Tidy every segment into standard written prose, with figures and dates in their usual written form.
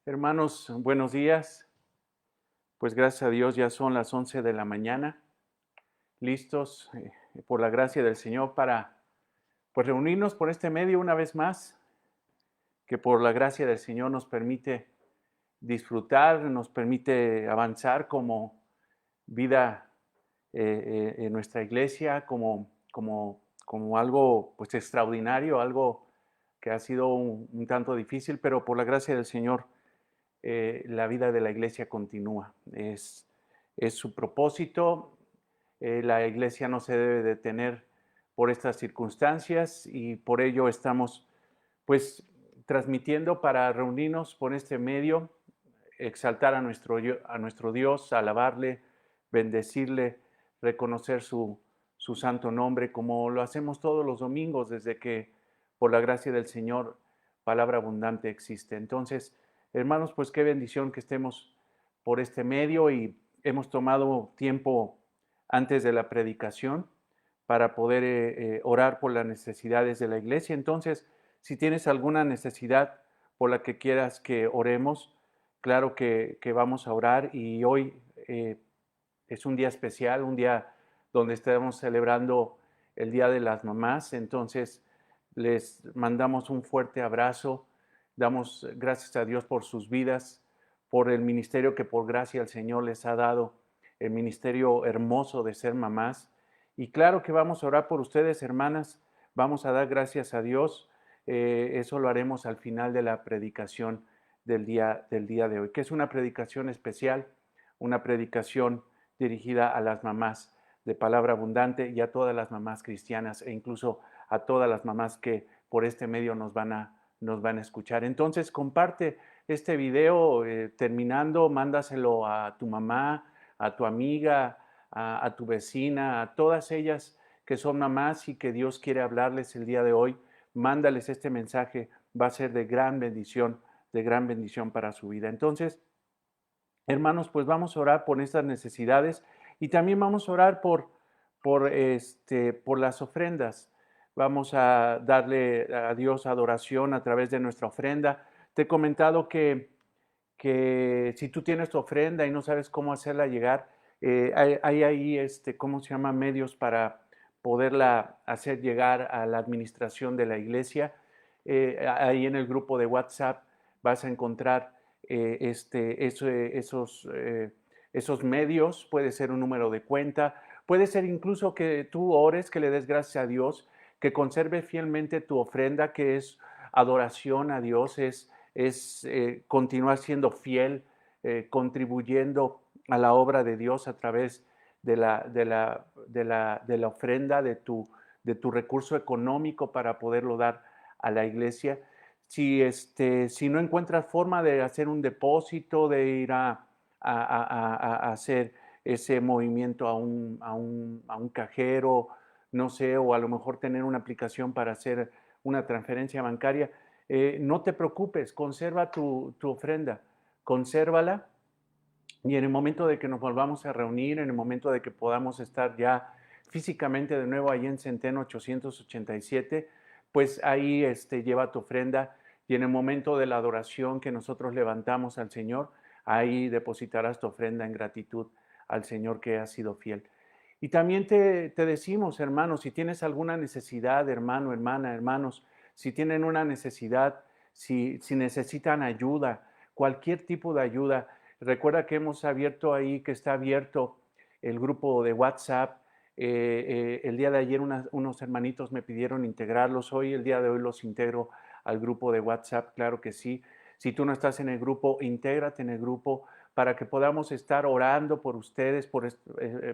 Hermanos, buenos días. Pues gracias a Dios ya son las 11 de la mañana, listos por la gracia del Señor para reunirnos por este medio una vez más, que por la gracia del Señor nos permite disfrutar, nos permite avanzar como vida en nuestra iglesia, como algo pues extraordinario, algo que ha sido un tanto difícil, pero por la gracia del Señor la vida de la iglesia continúa. Es su propósito. La iglesia no se debe detener por estas circunstancias y por ello estamos pues transmitiendo para reunirnos por este medio, exaltar a nuestro Dios, alabarle, bendecirle, reconocer su santo nombre, como lo hacemos todos los domingos desde que por la gracia del Señor palabra abundante existe. Entonces, hermanos, pues qué bendición que estemos por este medio y hemos tomado tiempo antes de la predicación para poder orar por las necesidades de la iglesia. Entonces, si tienes alguna necesidad por la que quieras que oremos, claro que vamos a orar y hoy es un día especial, un día donde estamos celebrando el Día de las Mamás. Entonces, les mandamos un fuerte abrazo, damos gracias a Dios por sus vidas, por el ministerio que por gracia el Señor les ha dado, el ministerio hermoso de ser mamás. Y claro que vamos a orar por ustedes, hermanas, vamos a dar gracias a Dios. Eso lo haremos al final de la predicación del día de hoy, que es una predicación especial, una predicación dirigida a las mamás de palabra abundante y a todas las mamás cristianas e incluso a todas las mamás que por este medio nos van a escuchar. Entonces comparte este video terminando, mándaselo a tu mamá, a tu amiga, a tu vecina, a todas ellas que son mamás y que Dios quiere hablarles el día de hoy. Mándales este mensaje, va a ser de gran bendición para su vida. Entonces, hermanos, pues vamos a orar por estas necesidades y también vamos a orar por las ofrendas. Vamos a darle a Dios adoración a través de nuestra ofrenda. Te he comentado que si tú tienes tu ofrenda y no sabes cómo hacerla llegar, hay ahí, ¿cómo se llama? Medios para poderla hacer llegar a la administración de la iglesia. Ahí en el grupo de WhatsApp vas a encontrar esos medios, puede ser un número de cuenta, puede ser incluso que tú ores, que le des gracias a Dios, que conserve fielmente tu ofrenda, que es adoración a Dios, es continuar siendo fiel, contribuyendo a la obra de Dios a través de la ofrenda, de tu recurso económico para poderlo dar a la iglesia. Si no encuentras forma de hacer un depósito, de ir a hacer ese movimiento a un cajero, no sé, o a lo mejor tener una aplicación para hacer una transferencia bancaria, no te preocupes, conserva tu ofrenda, consérvala y en el momento de que nos volvamos a reunir, en el momento de que podamos estar ya físicamente de nuevo ahí en Centeno 887, pues ahí lleva tu ofrenda y en el momento de la adoración que nosotros levantamos al Señor, ahí depositarás tu ofrenda en gratitud al Señor que ha sido fiel. Y también te decimos, hermanos, si tienes alguna necesidad, hermano, hermana, hermanos, si tienen una necesidad, si necesitan ayuda, cualquier tipo de ayuda, recuerda que hemos abierto ahí, que está abierto el grupo de WhatsApp. El día de ayer unos hermanitos me pidieron integrarlos. Hoy, el día de hoy, los integro al grupo de WhatsApp, claro que sí. Si tú no estás en el grupo, intégrate en el grupo para que podamos estar orando por ustedes,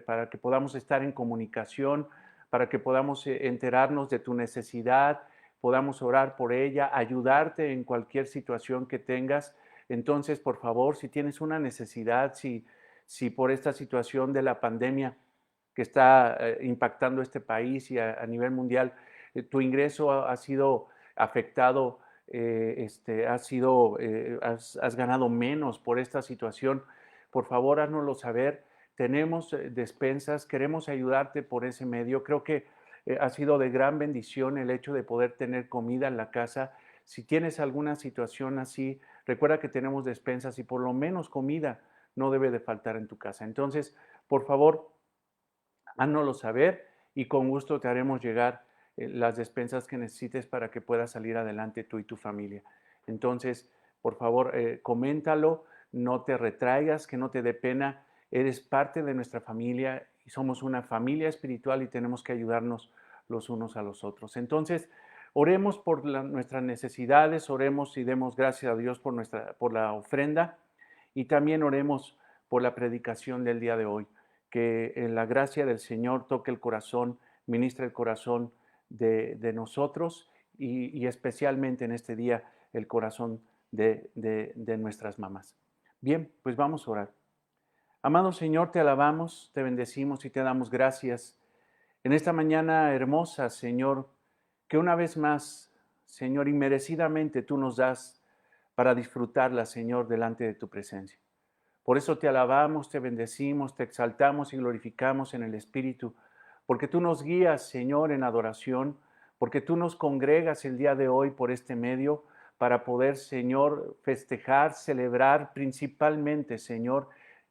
para que podamos estar en comunicación, para que podamos enterarnos de tu necesidad, podamos orar por ella, ayudarte en cualquier situación que tengas. Entonces, por favor, si tienes una necesidad, si por esta situación de la pandemia que está impactando este país y a nivel mundial, tu ingreso ha sido afectado, has ganado menos por esta situación, por favor, háznoslo saber. Tenemos despensas, queremos ayudarte por ese medio. Creo que ha sido de gran bendición el hecho de poder tener comida en la casa Si tienes alguna situación así, recuerda que tenemos despensas y por lo menos comida no debe de faltar en tu casa. Entonces, por favor, háznoslo saber y con gusto te haremos llegar las despensas que necesites para que puedas salir adelante tú y tu familia. Entonces, por favor, coméntalo, no te retraigas, que no te dé pena. Eres parte de nuestra familia y somos una familia espiritual y tenemos que ayudarnos los unos a los otros. Entonces, oremos por nuestras necesidades, oremos y demos gracias a Dios por la ofrenda y también oremos por la predicación del día de hoy. Que la gracia del Señor toque el corazón, ministre el corazón de nosotros y especialmente en este día el corazón de nuestras mamás. Bien, pues vamos a orar. Amado Señor, te alabamos, te bendecimos y te damos gracias en esta mañana hermosa, Señor, que una vez más, Señor, inmerecidamente tú nos das para disfrutarla, Señor, delante de tu presencia. Por eso te alabamos, te bendecimos, te exaltamos y glorificamos en el Espíritu, porque tú nos guías, Señor, en adoración, porque tú nos congregas el día de hoy por este medio para poder, Señor, festejar, celebrar principalmente, Señor,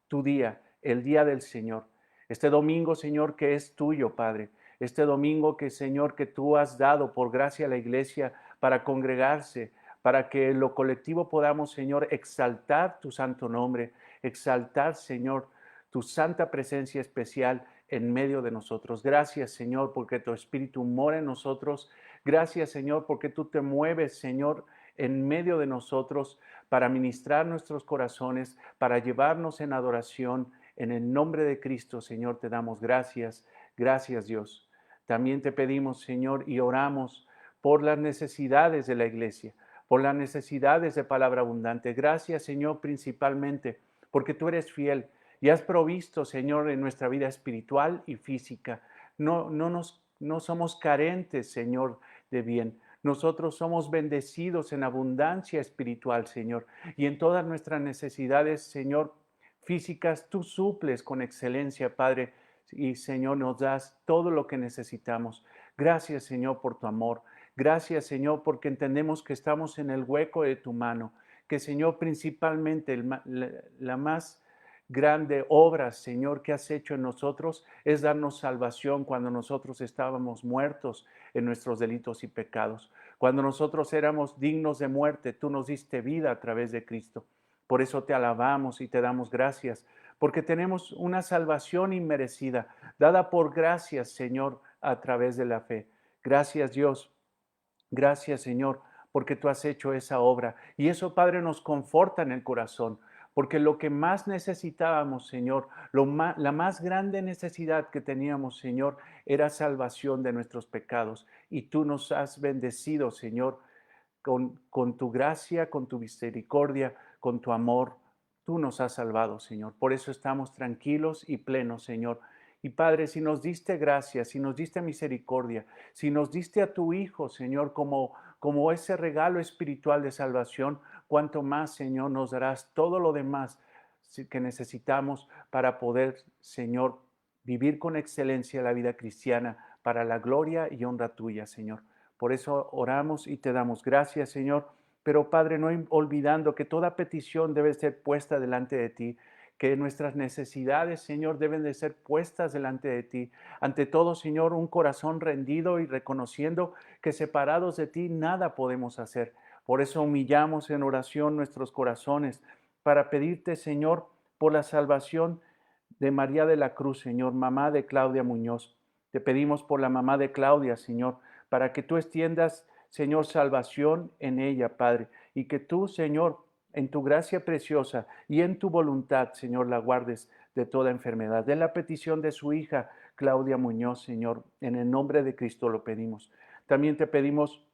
tu día, el día del Señor. Este domingo, Señor, que es tuyo, Padre. Este domingo que, Señor, que tú has dado por gracia a la iglesia para congregarse, para que en lo colectivo podamos, Señor, exaltar tu santo nombre, exaltar, Señor, tu santa presencia especial en medio de nosotros. Gracias, Señor, porque tu Espíritu mora en nosotros. Gracias, Señor, porque tú te mueves, Señor, en medio de nosotros para ministrar nuestros corazones, para llevarnos en adoración. En el nombre de Cristo, Señor, te damos gracias. Gracias, Dios. También te pedimos, Señor, y oramos por las necesidades de la iglesia, por las necesidades de palabra abundante. Gracias, Señor, principalmente porque tú eres fiel y has provisto, Señor, en nuestra vida espiritual y física. No somos carentes, Señor, de bien. Nosotros somos bendecidos en abundancia espiritual, Señor. Y en todas nuestras necesidades, Señor, físicas, tú suples con excelencia, Padre. Y, Señor, nos das todo lo que necesitamos. Gracias, Señor, por tu amor. Gracias, Señor, porque entendemos que estamos en el hueco de tu mano. Que, Señor, principalmente la más grande obra, Señor, que has hecho en nosotros es darnos salvación cuando nosotros estábamos muertos en nuestros delitos y pecados. Cuando nosotros éramos dignos de muerte, tú nos diste vida a través de Cristo. Por eso te alabamos y te damos gracias, porque tenemos una salvación inmerecida, dada por gracias, Señor, a través de la fe. Gracias, Dios. Gracias, Señor, porque tú has hecho esa obra. Y eso, Padre, nos conforta en el corazón, porque lo que más necesitábamos, Señor, la más grande necesidad que teníamos, Señor, era salvación de nuestros pecados. Y tú nos has bendecido, Señor, con tu gracia, con tu misericordia, con tu amor. Tú nos has salvado, Señor. Por eso estamos tranquilos y plenos, Señor. Y Padre, si nos diste gracia, si nos diste misericordia, si nos diste a tu Hijo, Señor, como ese regalo espiritual de salvación, cuanto más, Señor, nos darás todo lo demás que necesitamos para poder, Señor, vivir con excelencia la vida cristiana para la gloria y honra tuya, Señor. Por eso oramos y te damos gracias, Señor. Pero Padre, no olvidando que toda petición debe ser puesta delante de ti, que nuestras necesidades, Señor, deben de ser puestas delante de ti. Ante todo, Señor, un corazón rendido y reconociendo que separados de ti nada podemos hacer. Por eso humillamos en oración nuestros corazones para pedirte, Señor, por la salvación de María de la Cruz, Señor, mamá de Claudia Muñoz. Te pedimos por la mamá de Claudia, Señor, para que tú extiendas, Señor, salvación en ella, Padre, y que tú, Señor, en tu gracia preciosa y en tu voluntad, Señor, la guardes de toda enfermedad. De la petición de su hija, Claudia Muñoz, Señor, en el nombre de Cristo lo pedimos. También te pedimos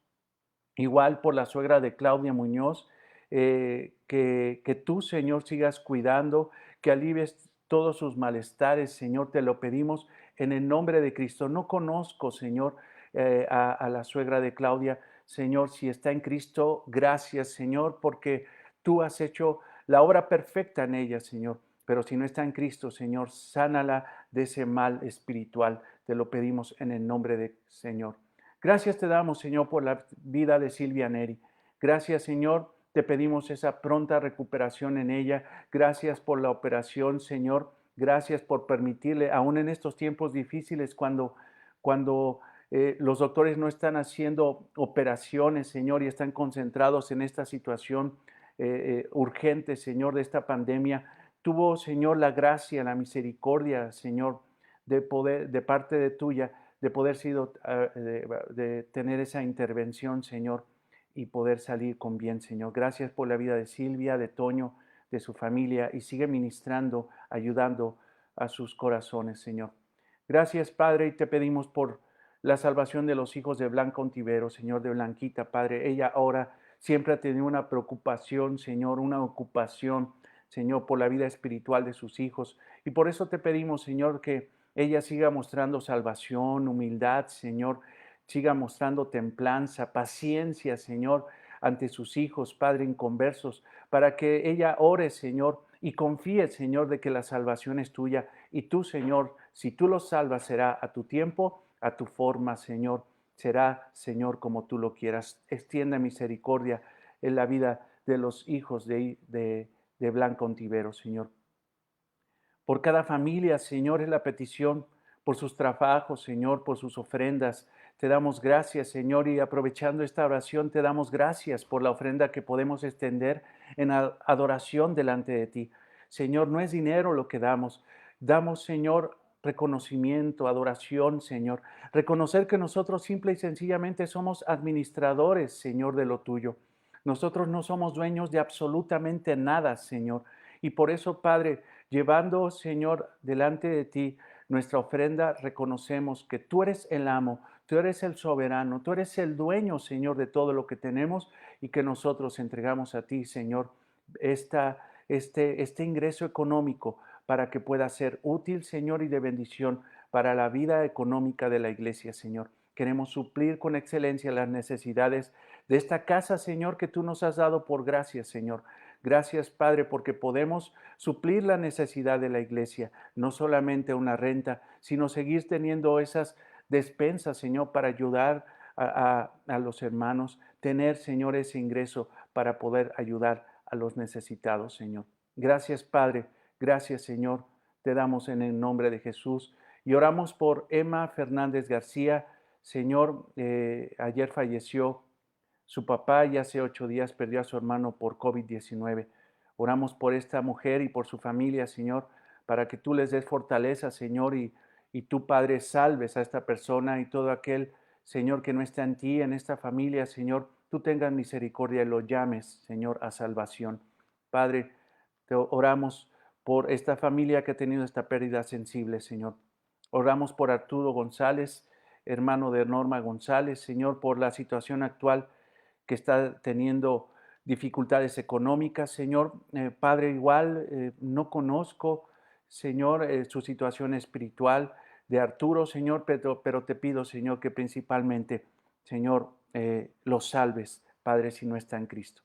igual por la suegra de Claudia Muñoz, que tú, Señor, sigas cuidando, que alivies todos sus malestares, Señor, te lo pedimos en el nombre de Cristo. No conozco, Señor, a la suegra de Claudia. Señor, si está en Cristo, gracias, Señor, porque tú has hecho la obra perfecta en ella, Señor. Pero si no está en Cristo, Señor, sánala de ese mal espiritual. Te lo pedimos en el nombre de Señor. Gracias te damos, Señor, por la vida de Silvia Neri. Gracias, Señor. Te pedimos esa pronta recuperación en ella. Gracias por la operación, Señor. Gracias por permitirle, aún en estos tiempos difíciles, cuando los doctores no están haciendo operaciones, Señor, y están concentrados en esta situación urgente, Señor, de esta pandemia. Tuvo, Señor, la gracia, la misericordia, Señor, de poder, de parte de tuya, de poder de tener esa intervención, Señor, y poder salir con bien, Señor. Gracias por la vida de Silvia, de Toño, de su familia, y sigue ministrando, ayudando a sus corazones, Señor. Gracias, Padre, y te pedimos por la salvación de los hijos de Blanca Ontivero, Señor, de Blanquita, Padre. Ella ahora siempre ha tenido una preocupación, Señor, una ocupación, Señor, por la vida espiritual de sus hijos. Y por eso te pedimos, Señor, que ella siga mostrando salvación, humildad, Señor, siga mostrando templanza, paciencia, Señor, ante sus hijos, Padre, inconversos, para que ella ore, Señor, y confíe, Señor, de que la salvación es tuya. Y tú, Señor, si tú los salvas, será a tu tiempo, a tu forma, Señor. Será, Señor, como tú lo quieras. Extienda misericordia en la vida de los hijos de Blanca Ontivero, Señor. Por cada familia, Señor, es la petición, por sus trabajos, Señor, por sus ofrendas. Te damos gracias, Señor, y aprovechando esta oración, te damos gracias por la ofrenda que podemos extender en adoración delante de ti. Señor, no es dinero lo que damos. Damos, Señor, reconocimiento, adoración, Señor. Reconocer que nosotros simple y sencillamente somos administradores, Señor, de lo tuyo. Nosotros no somos dueños de absolutamente nada, Señor. Y por eso, Padre, llevando, Señor, delante de ti nuestra ofrenda, reconocemos que tú eres el amo, tú eres el soberano, tú eres el dueño, Señor, de todo lo que tenemos y que nosotros entregamos a ti, Señor, este ingreso económico para que pueda ser útil, Señor, y de bendición para la vida económica de la iglesia, Señor. Queremos suplir con excelencia las necesidades de esta casa, Señor, que tú nos has dado por gracia, Señor. Gracias, Padre, porque podemos suplir la necesidad de la iglesia, no solamente una renta, sino seguir teniendo esas despensas, Señor, para ayudar a los hermanos, tener, Señor, ese ingreso para poder ayudar a los necesitados, Señor. Gracias, Padre. Gracias, Señor. Te damos en el nombre de Jesús. Y oramos por Emma Fernández García. Señor, ayer falleció su papá y hace 8 días perdió a su hermano por COVID-19. Oramos por esta mujer y por su familia, Señor, para que tú les des fortaleza, Señor, y tú, Padre, salves a esta persona y todo aquel, Señor, que no está en ti, en esta familia, Señor, tú tengas misericordia y lo llames, Señor, a salvación. Padre, te oramos por esta familia que ha tenido esta pérdida sensible, Señor. Oramos por Arturo González, hermano de Norma González, Señor, por la situación actual que está teniendo dificultades económicas, Señor. Padre, igual no conozco, Señor, su situación espiritual de Arturo, Señor, pero te pido, Señor, que principalmente, Señor, lo salves, Padre, si no está en Cristo.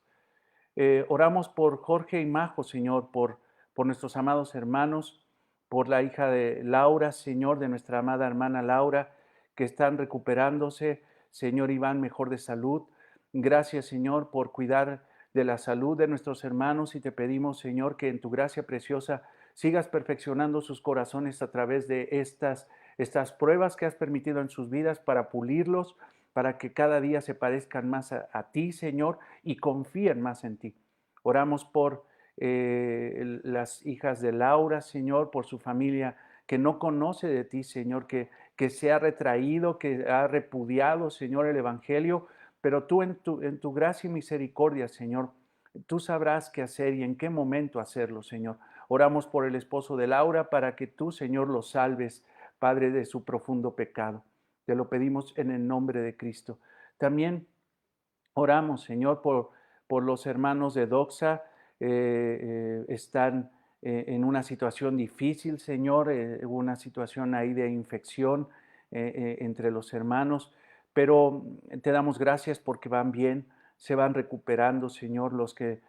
Oramos por Jorge y Majo, Señor, por nuestros amados hermanos, por la hija de Laura, Señor, de nuestra amada hermana Laura, que están recuperándose, Señor, y van mejor de salud. Gracias, Señor, por cuidar de la salud de nuestros hermanos y te pedimos, Señor, que en tu gracia preciosa sigas perfeccionando sus corazones a través de estas pruebas que has permitido en sus vidas para pulirlos, para que cada día se parezcan más a ti, Señor, y confíen más en ti. Oramos por las hijas de Laura, Señor, por su familia que no conoce de ti, Señor, que se ha retraído, que ha repudiado, Señor, el Evangelio, pero tú en tu gracia y misericordia, Señor, tú sabrás qué hacer y en qué momento hacerlo, Señor. Oramos por el esposo de Laura para que tú, Señor, lo salves, Padre, de su profundo pecado. Te lo pedimos en el nombre de Cristo. También oramos, Señor, por los hermanos de Doxa. Están en una situación difícil, Señor, hubo una situación ahí de infección entre los hermanos, pero te damos gracias porque van bien, se van recuperando, Señor, los que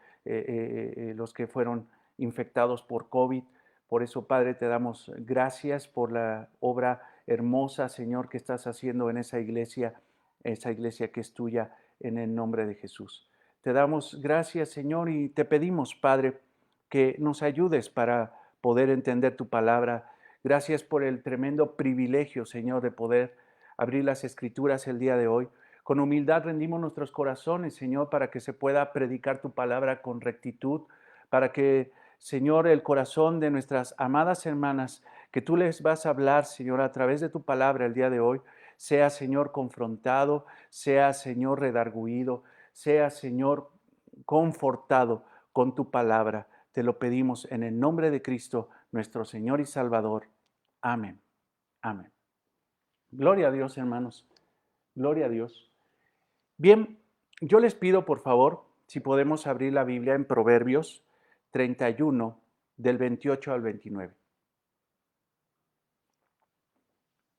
fueron infectados por COVID. Por eso, Padre, te damos gracias por la obra hermosa, Señor, que estás haciendo en esa iglesia que es tuya, en el nombre de Jesús. Te damos gracias, Señor, y te pedimos, Padre, que nos ayudes para poder entender tu palabra. Gracias por el tremendo privilegio, Señor, de poder abrir las Escrituras el día de hoy. Con humildad rendimos nuestros corazones, Señor, para que se pueda predicar tu palabra con rectitud, para que, Señor, el corazón de nuestras amadas hermanas, que tú les vas a hablar, Señor, a través de tu palabra el día de hoy, sea, Señor, confrontado, sea, Señor, redarguido, sea, Señor, confortado con tu palabra. Te lo pedimos en el nombre de Cristo, nuestro Señor y Salvador. Amén. Amén. Gloria a Dios, hermanos. Gloria a Dios. Bien, yo les pido, por favor, si podemos abrir la Biblia en Proverbios 31, del 28 al 29.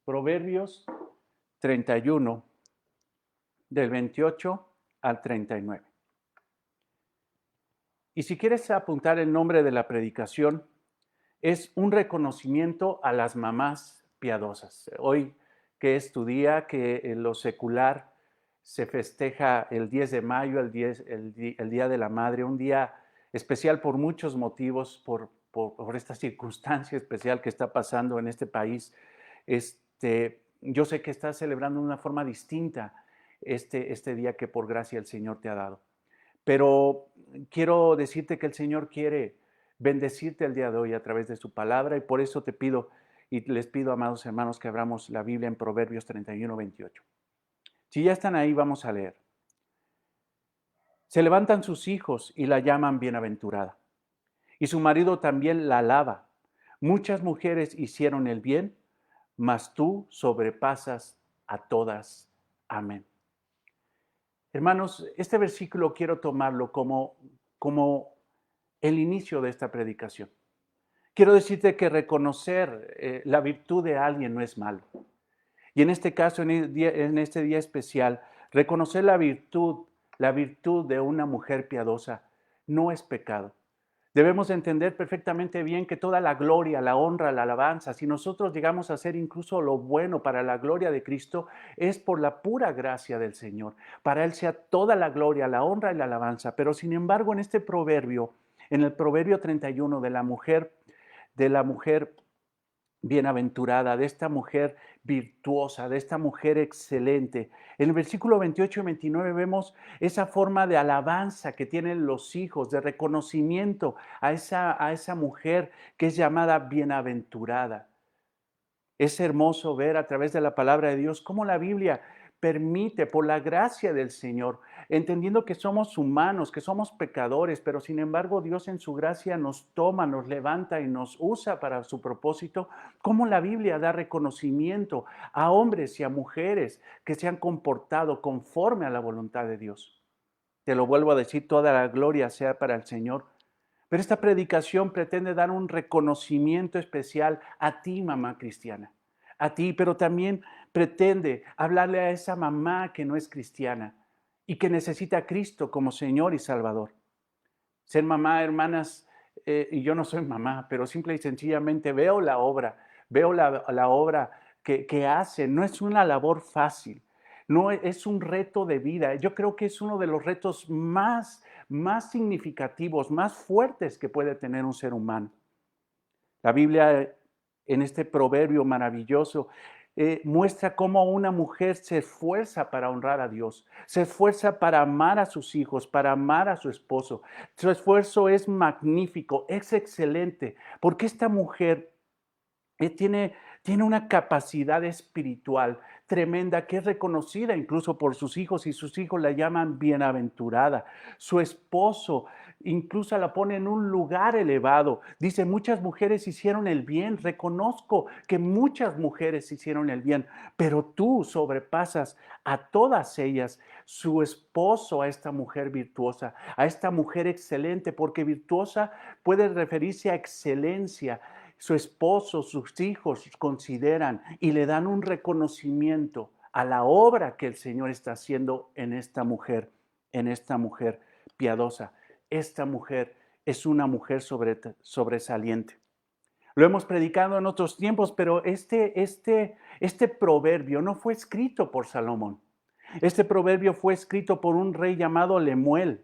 Proverbios 31, del 28 al 39. Y si quieres apuntar el nombre de la predicación, es un reconocimiento a las mamás piadosas. Hoy, que es tu día, que en lo secular se festeja el 10 de mayo, el Día de la Madre, un día especial por muchos motivos, por esta circunstancia especial que está pasando en este país. Yo sé que estás celebrando de una forma distinta este día que por gracia el Señor te ha dado. Pero quiero decirte que el Señor quiere bendecirte el día de hoy a través de su palabra y por eso te pido y les pido, amados hermanos, que abramos la Biblia en Proverbios 31, 28. Si ya están ahí, vamos a leer. Se levantan sus hijos y la llaman bienaventurada, y su marido también la alaba. Muchas mujeres hicieron el bien, mas tú sobrepasas a todas. Amén. Hermanos, este versículo quiero tomarlo como el inicio de esta predicación. Quiero decirte que reconocer la virtud de alguien no es malo. Y en este caso, en este día especial, reconocer la virtud de una mujer piadosa no es pecado. Debemos entender perfectamente bien que toda la gloria, la honra, la alabanza, si nosotros llegamos a hacer incluso lo bueno para la gloria de Cristo, es por la pura gracia del Señor. Para Él sea toda la gloria, la honra y la alabanza. Pero sin embargo, en este proverbio, en el proverbio 31 de la mujer bienaventurada, de esta mujer virtuosa, de esta mujer excelente. En el versículo 28 y 29 vemos esa forma de alabanza que tienen los hijos, de reconocimiento a esa mujer que es llamada bienaventurada. Es hermoso ver a través de la palabra de Dios cómo la Biblia permite, por la gracia del Señor, entendiendo que somos humanos, que somos pecadores, pero sin embargo Dios en su gracia nos toma, nos levanta y nos usa para su propósito, cómo la Biblia da reconocimiento a hombres y a mujeres que se han comportado conforme a la voluntad de Dios. Te lo vuelvo a decir, toda la gloria sea para el Señor. Pero esta predicación pretende dar un reconocimiento especial a ti, mamá cristiana, a ti, pero también pretende hablarle a esa mamá que no es cristiana y que necesita a Cristo como Señor y Salvador. Ser mamá, hermanas, y yo no soy mamá, pero simple y sencillamente veo la obra, la obra que hace. No es una labor fácil, no es un reto de vida. Yo creo que es uno de los retos más significativos, más fuertes que puede tener un ser humano. La Biblia, en este proverbio maravilloso, muestra cómo una mujer se esfuerza para honrar a Dios, se esfuerza para amar a sus hijos, para amar a su esposo. Su esfuerzo es magnífico, es excelente, porque esta mujer tiene una capacidad espiritual tremenda que es reconocida incluso por sus hijos y sus hijos la llaman bienaventurada. Su esposo incluso la pone en un lugar elevado. Dice, muchas mujeres hicieron el bien. Reconozco que muchas mujeres hicieron el bien, pero tú sobrepasas a todas ellas. Su esposo, a esta mujer virtuosa, a esta mujer excelente, porque virtuosa puede referirse a excelencia. Su esposo, sus hijos consideran y le dan un reconocimiento a la obra que el Señor está haciendo en esta mujer piadosa. Esta mujer es una mujer sobresaliente. Lo hemos predicado en otros tiempos, pero este proverbio no fue escrito por Salomón. Este proverbio fue escrito por un rey llamado Lemuel.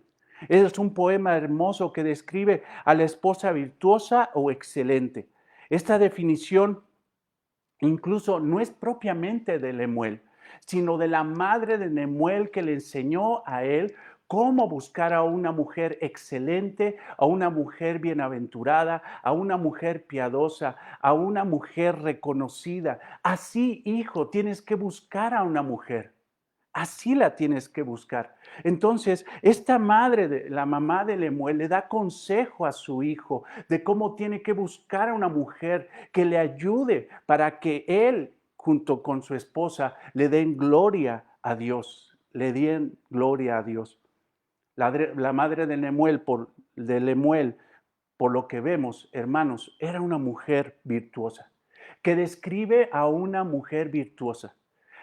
Es un poema hermoso que describe a la esposa virtuosa o excelente. Esta definición incluso no es propiamente de Lemuel, sino de la madre de Lemuel que le enseñó a él cómo buscar a una mujer excelente, a una mujer bienaventurada, a una mujer piadosa, a una mujer reconocida. Así, hijo, tienes que buscar a una mujer. Así la tienes que buscar. Entonces, esta madre, la mamá de Lemuel, le da consejo a su hijo de cómo tiene que buscar a una mujer que le ayude para que él, junto con su esposa, le den gloria a Dios, le den gloria a Dios. La madre de Lemuel, por lo que vemos, hermanos, era una mujer virtuosa, que describe a una mujer virtuosa.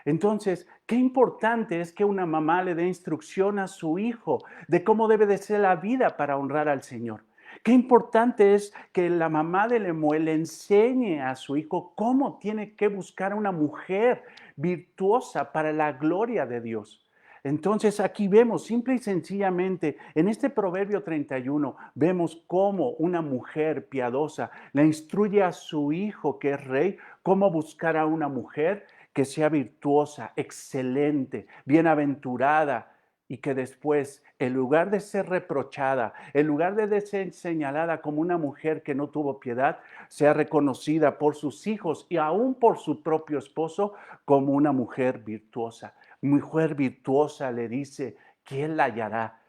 Entonces, qué importante es que una mamá le dé instrucción a su hijo de cómo debe de ser la vida para honrar al Señor. Qué importante es que la mamá de Lemuel le enseñe a su hijo cómo tiene que buscar a una mujer virtuosa para la gloria de Dios. Entonces aquí vemos simple y sencillamente en este Proverbio 31, vemos cómo una mujer piadosa le instruye a su hijo que es rey, cómo buscar a una mujer que sea virtuosa, excelente, bienaventurada y que después, en lugar de ser reprochada, en lugar de ser señalada como una mujer que no tuvo piedad, sea reconocida por sus hijos y aún por su propio esposo como una mujer virtuosa. Mujer virtuosa le dice, ¿quién la hallará?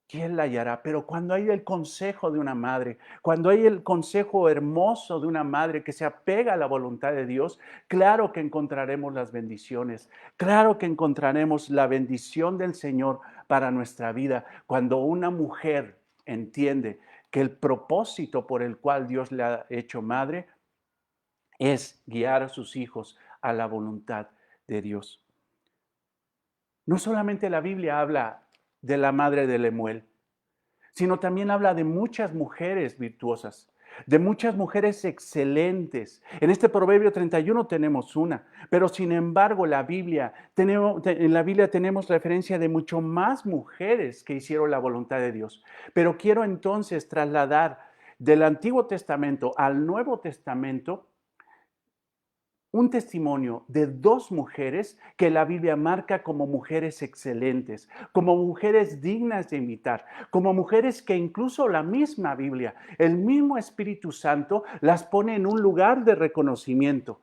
¿Quién la hallará? Pero cuando hay el consejo de una madre, cuando hay el consejo hermoso de una madre que se apega a la voluntad de Dios, claro que encontraremos las bendiciones, claro que encontraremos la bendición del Señor para nuestra vida. Cuando una mujer entiende que el propósito por el cual Dios le ha hecho madre es guiar a sus hijos a la voluntad de Dios. No solamente la Biblia habla de la madre de Lemuel, sino también habla de muchas mujeres virtuosas, de muchas mujeres excelentes. En este Proverbio 31 tenemos una, pero sin embargo en la Biblia tenemos referencia de mucho más mujeres que hicieron la voluntad de Dios. Pero quiero entonces trasladar del Antiguo Testamento al Nuevo Testamento un testimonio de dos mujeres que la Biblia marca como mujeres excelentes, como mujeres dignas de imitar, como mujeres que incluso la misma Biblia, el mismo Espíritu Santo, las pone en un lugar de reconocimiento.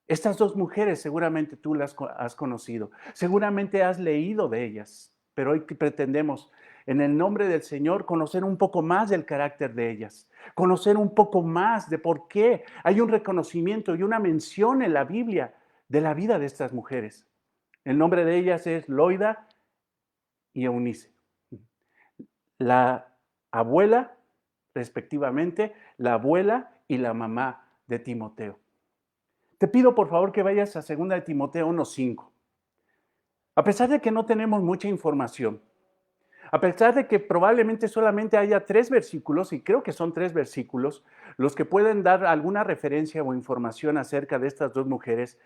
Estas dos mujeres seguramente tú las has conocido, seguramente has leído de ellas, pero hoy pretendemos en el nombre del Señor conocer un poco más del carácter de ellas, conocer un poco más de por qué hay un reconocimiento y una mención en la Biblia de la vida de estas mujeres. El nombre de ellas es Loida y Eunice. La abuela, respectivamente, la abuela y la mamá de Timoteo. Te pido por favor que vayas a 2 de Timoteo 1:5. A pesar de que no tenemos mucha información, a pesar de que probablemente solamente haya 3 versículos, y creo que son 3 versículos, los que pueden dar alguna referencia o información acerca de estas dos mujeres,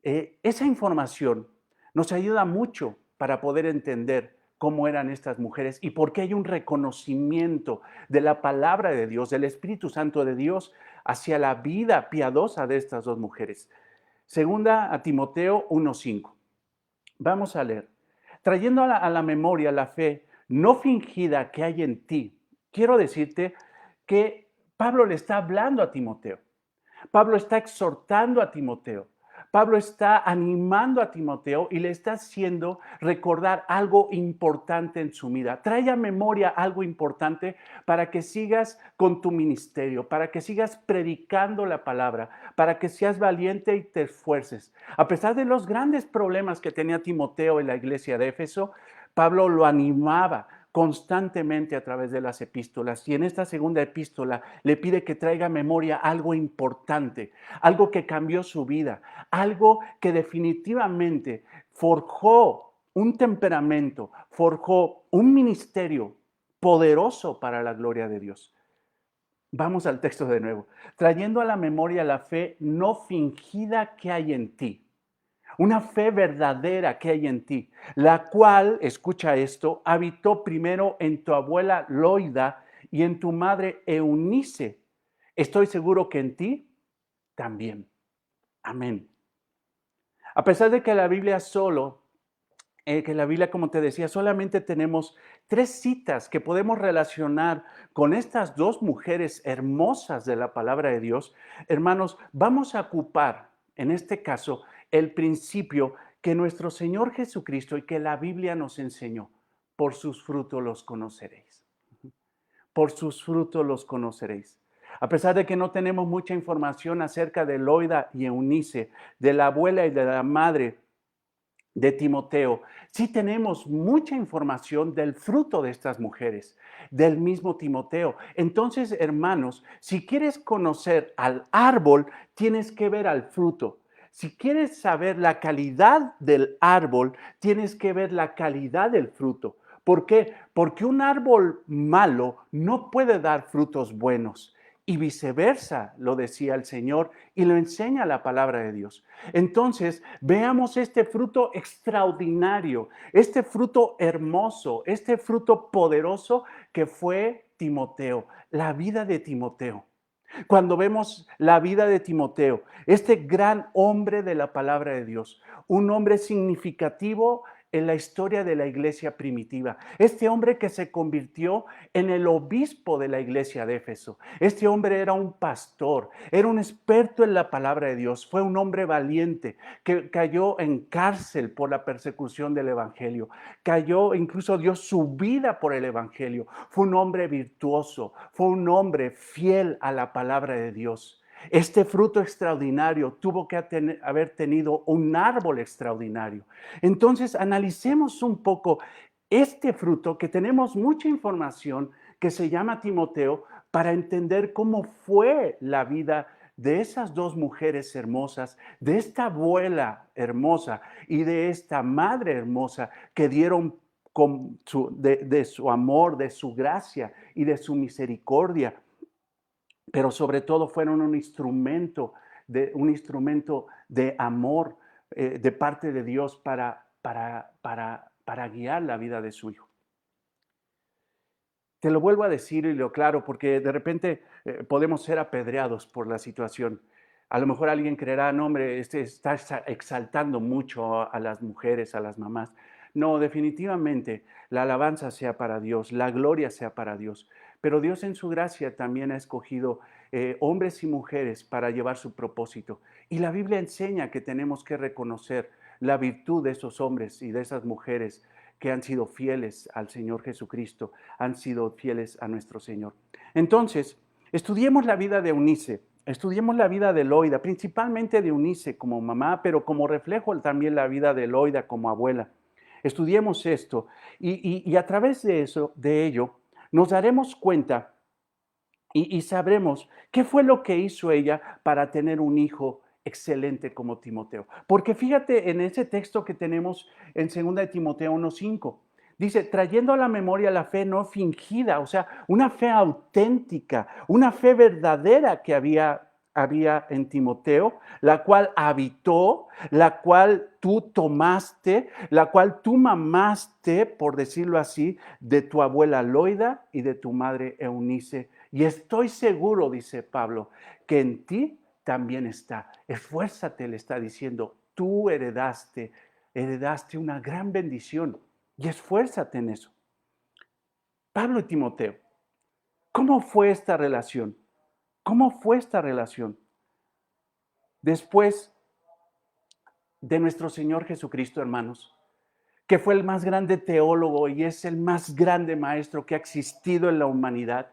esa información nos ayuda mucho para poder entender cómo eran estas mujeres y por qué hay un reconocimiento de la palabra de Dios, del Espíritu Santo de Dios hacia la vida piadosa de estas dos mujeres. Segunda a Timoteo 1:5. Vamos a leer. Trayendo a la memoria la fe no fingida que hay en ti. Quiero decirte que Pablo le está hablando a Timoteo. Pablo está exhortando a Timoteo. Pablo está animando a Timoteo y le está haciendo recordar algo importante en su vida. Trae a memoria algo importante para que sigas con tu ministerio, para que sigas predicando la palabra, para que seas valiente y te esfuerces. A pesar de los grandes problemas que tenía Timoteo en la iglesia de Éfeso, Pablo lo animaba constantemente a través de las epístolas. Y en esta segunda epístola le pide que traiga a memoria algo importante, algo que cambió su vida, algo que definitivamente forjó un temperamento, forjó un ministerio poderoso para la gloria de Dios. Vamos al texto de nuevo. Trayendo a la memoria la fe no fingida que hay en ti. una fe verdadera que hay en ti, la cual, escucha esto, habitó primero en tu abuela Loida y en tu madre Eunice. Estoy seguro que en ti también. Amén. A pesar de que la Biblia como te decía, solamente tenemos 3 citas que podemos relacionar con estas 2 mujeres hermosas de la palabra de Dios, hermanos, vamos a ocupar en este caso el principio que nuestro Señor Jesucristo y que la Biblia nos enseñó. Por sus frutos los conoceréis. Por sus frutos los conoceréis. A pesar de que no tenemos mucha información acerca de Loida y Eunice, de la abuela y de la madre de Timoteo, sí tenemos mucha información del fruto de estas mujeres, del mismo Timoteo. Entonces, hermanos, si quieres conocer al árbol, tienes que ver al fruto. Si quieres saber la calidad del árbol, tienes que ver la calidad del fruto. ¿Por qué? Porque un árbol malo no puede dar frutos buenos. Y viceversa, lo decía el Señor y lo enseña la palabra de Dios. Entonces, veamos este fruto extraordinario, este fruto hermoso, este fruto poderoso que fue Timoteo, la vida de Timoteo. Cuando vemos la vida de Timoteo, este gran hombre de la palabra de Dios, un hombre significativo en la historia de la iglesia primitiva, este hombre que se convirtió en el obispo de la iglesia de Éfeso, este hombre era un pastor, era un experto en la palabra de Dios, fue un hombre valiente que cayó en cárcel por la persecución del evangelio, cayó, incluso dio su vida por el evangelio, fue un hombre virtuoso, fue un hombre fiel a la palabra de Dios. Este fruto extraordinario tuvo que haber tenido un árbol extraordinario. Entonces, analicemos un poco este fruto que tenemos mucha información que se llama Timoteo para entender cómo fue la vida de esas 2 mujeres hermosas, de esta abuela hermosa y de esta madre hermosa que dieron de su amor, de su gracia y de su misericordia, pero sobre todo fueron un instrumento de amor de parte de Dios para guiar la vida de su hijo. Te lo vuelvo a decir y lo aclaro porque de repente podemos ser apedreados por la situación. A lo mejor alguien creerá, no hombre, está exaltando mucho a las mujeres, a las mamás. No, definitivamente la alabanza sea para Dios, la gloria sea para Dios. Pero Dios en su gracia también ha escogido hombres y mujeres para llevar su propósito. Y la Biblia enseña que tenemos que reconocer la virtud de esos hombres y de esas mujeres que han sido fieles al Señor Jesucristo, han sido fieles a nuestro Señor. Entonces, estudiemos la vida de Eunice, estudiemos la vida de Loida, principalmente de Eunice como mamá, pero como reflejo también la vida de Loida como abuela. Estudiemos esto y a través de eso, de ello, nos daremos cuenta y sabremos qué fue lo que hizo ella para tener un hijo excelente como Timoteo. Porque fíjate en ese texto que tenemos en 2 de Timoteo 1:5. Dice, trayendo a la memoria la fe no fingida, o sea, una fe auténtica, una fe verdadera que había en Timoteo, la cual habitó, la cual tú tomaste, la cual tú mamaste, por decirlo así, de tu abuela Loida y de tu madre Eunice. Y estoy seguro, dice Pablo, que en ti también está. Esfuérzate, le está diciendo, tú heredaste una gran bendición y esfuérzate en eso. Pablo y Timoteo, ¿cómo fue esta relación? ¿Cómo fue esta relación? Después de nuestro Señor Jesucristo, hermanos, que fue el más grande teólogo y es el más grande maestro que ha existido en la humanidad,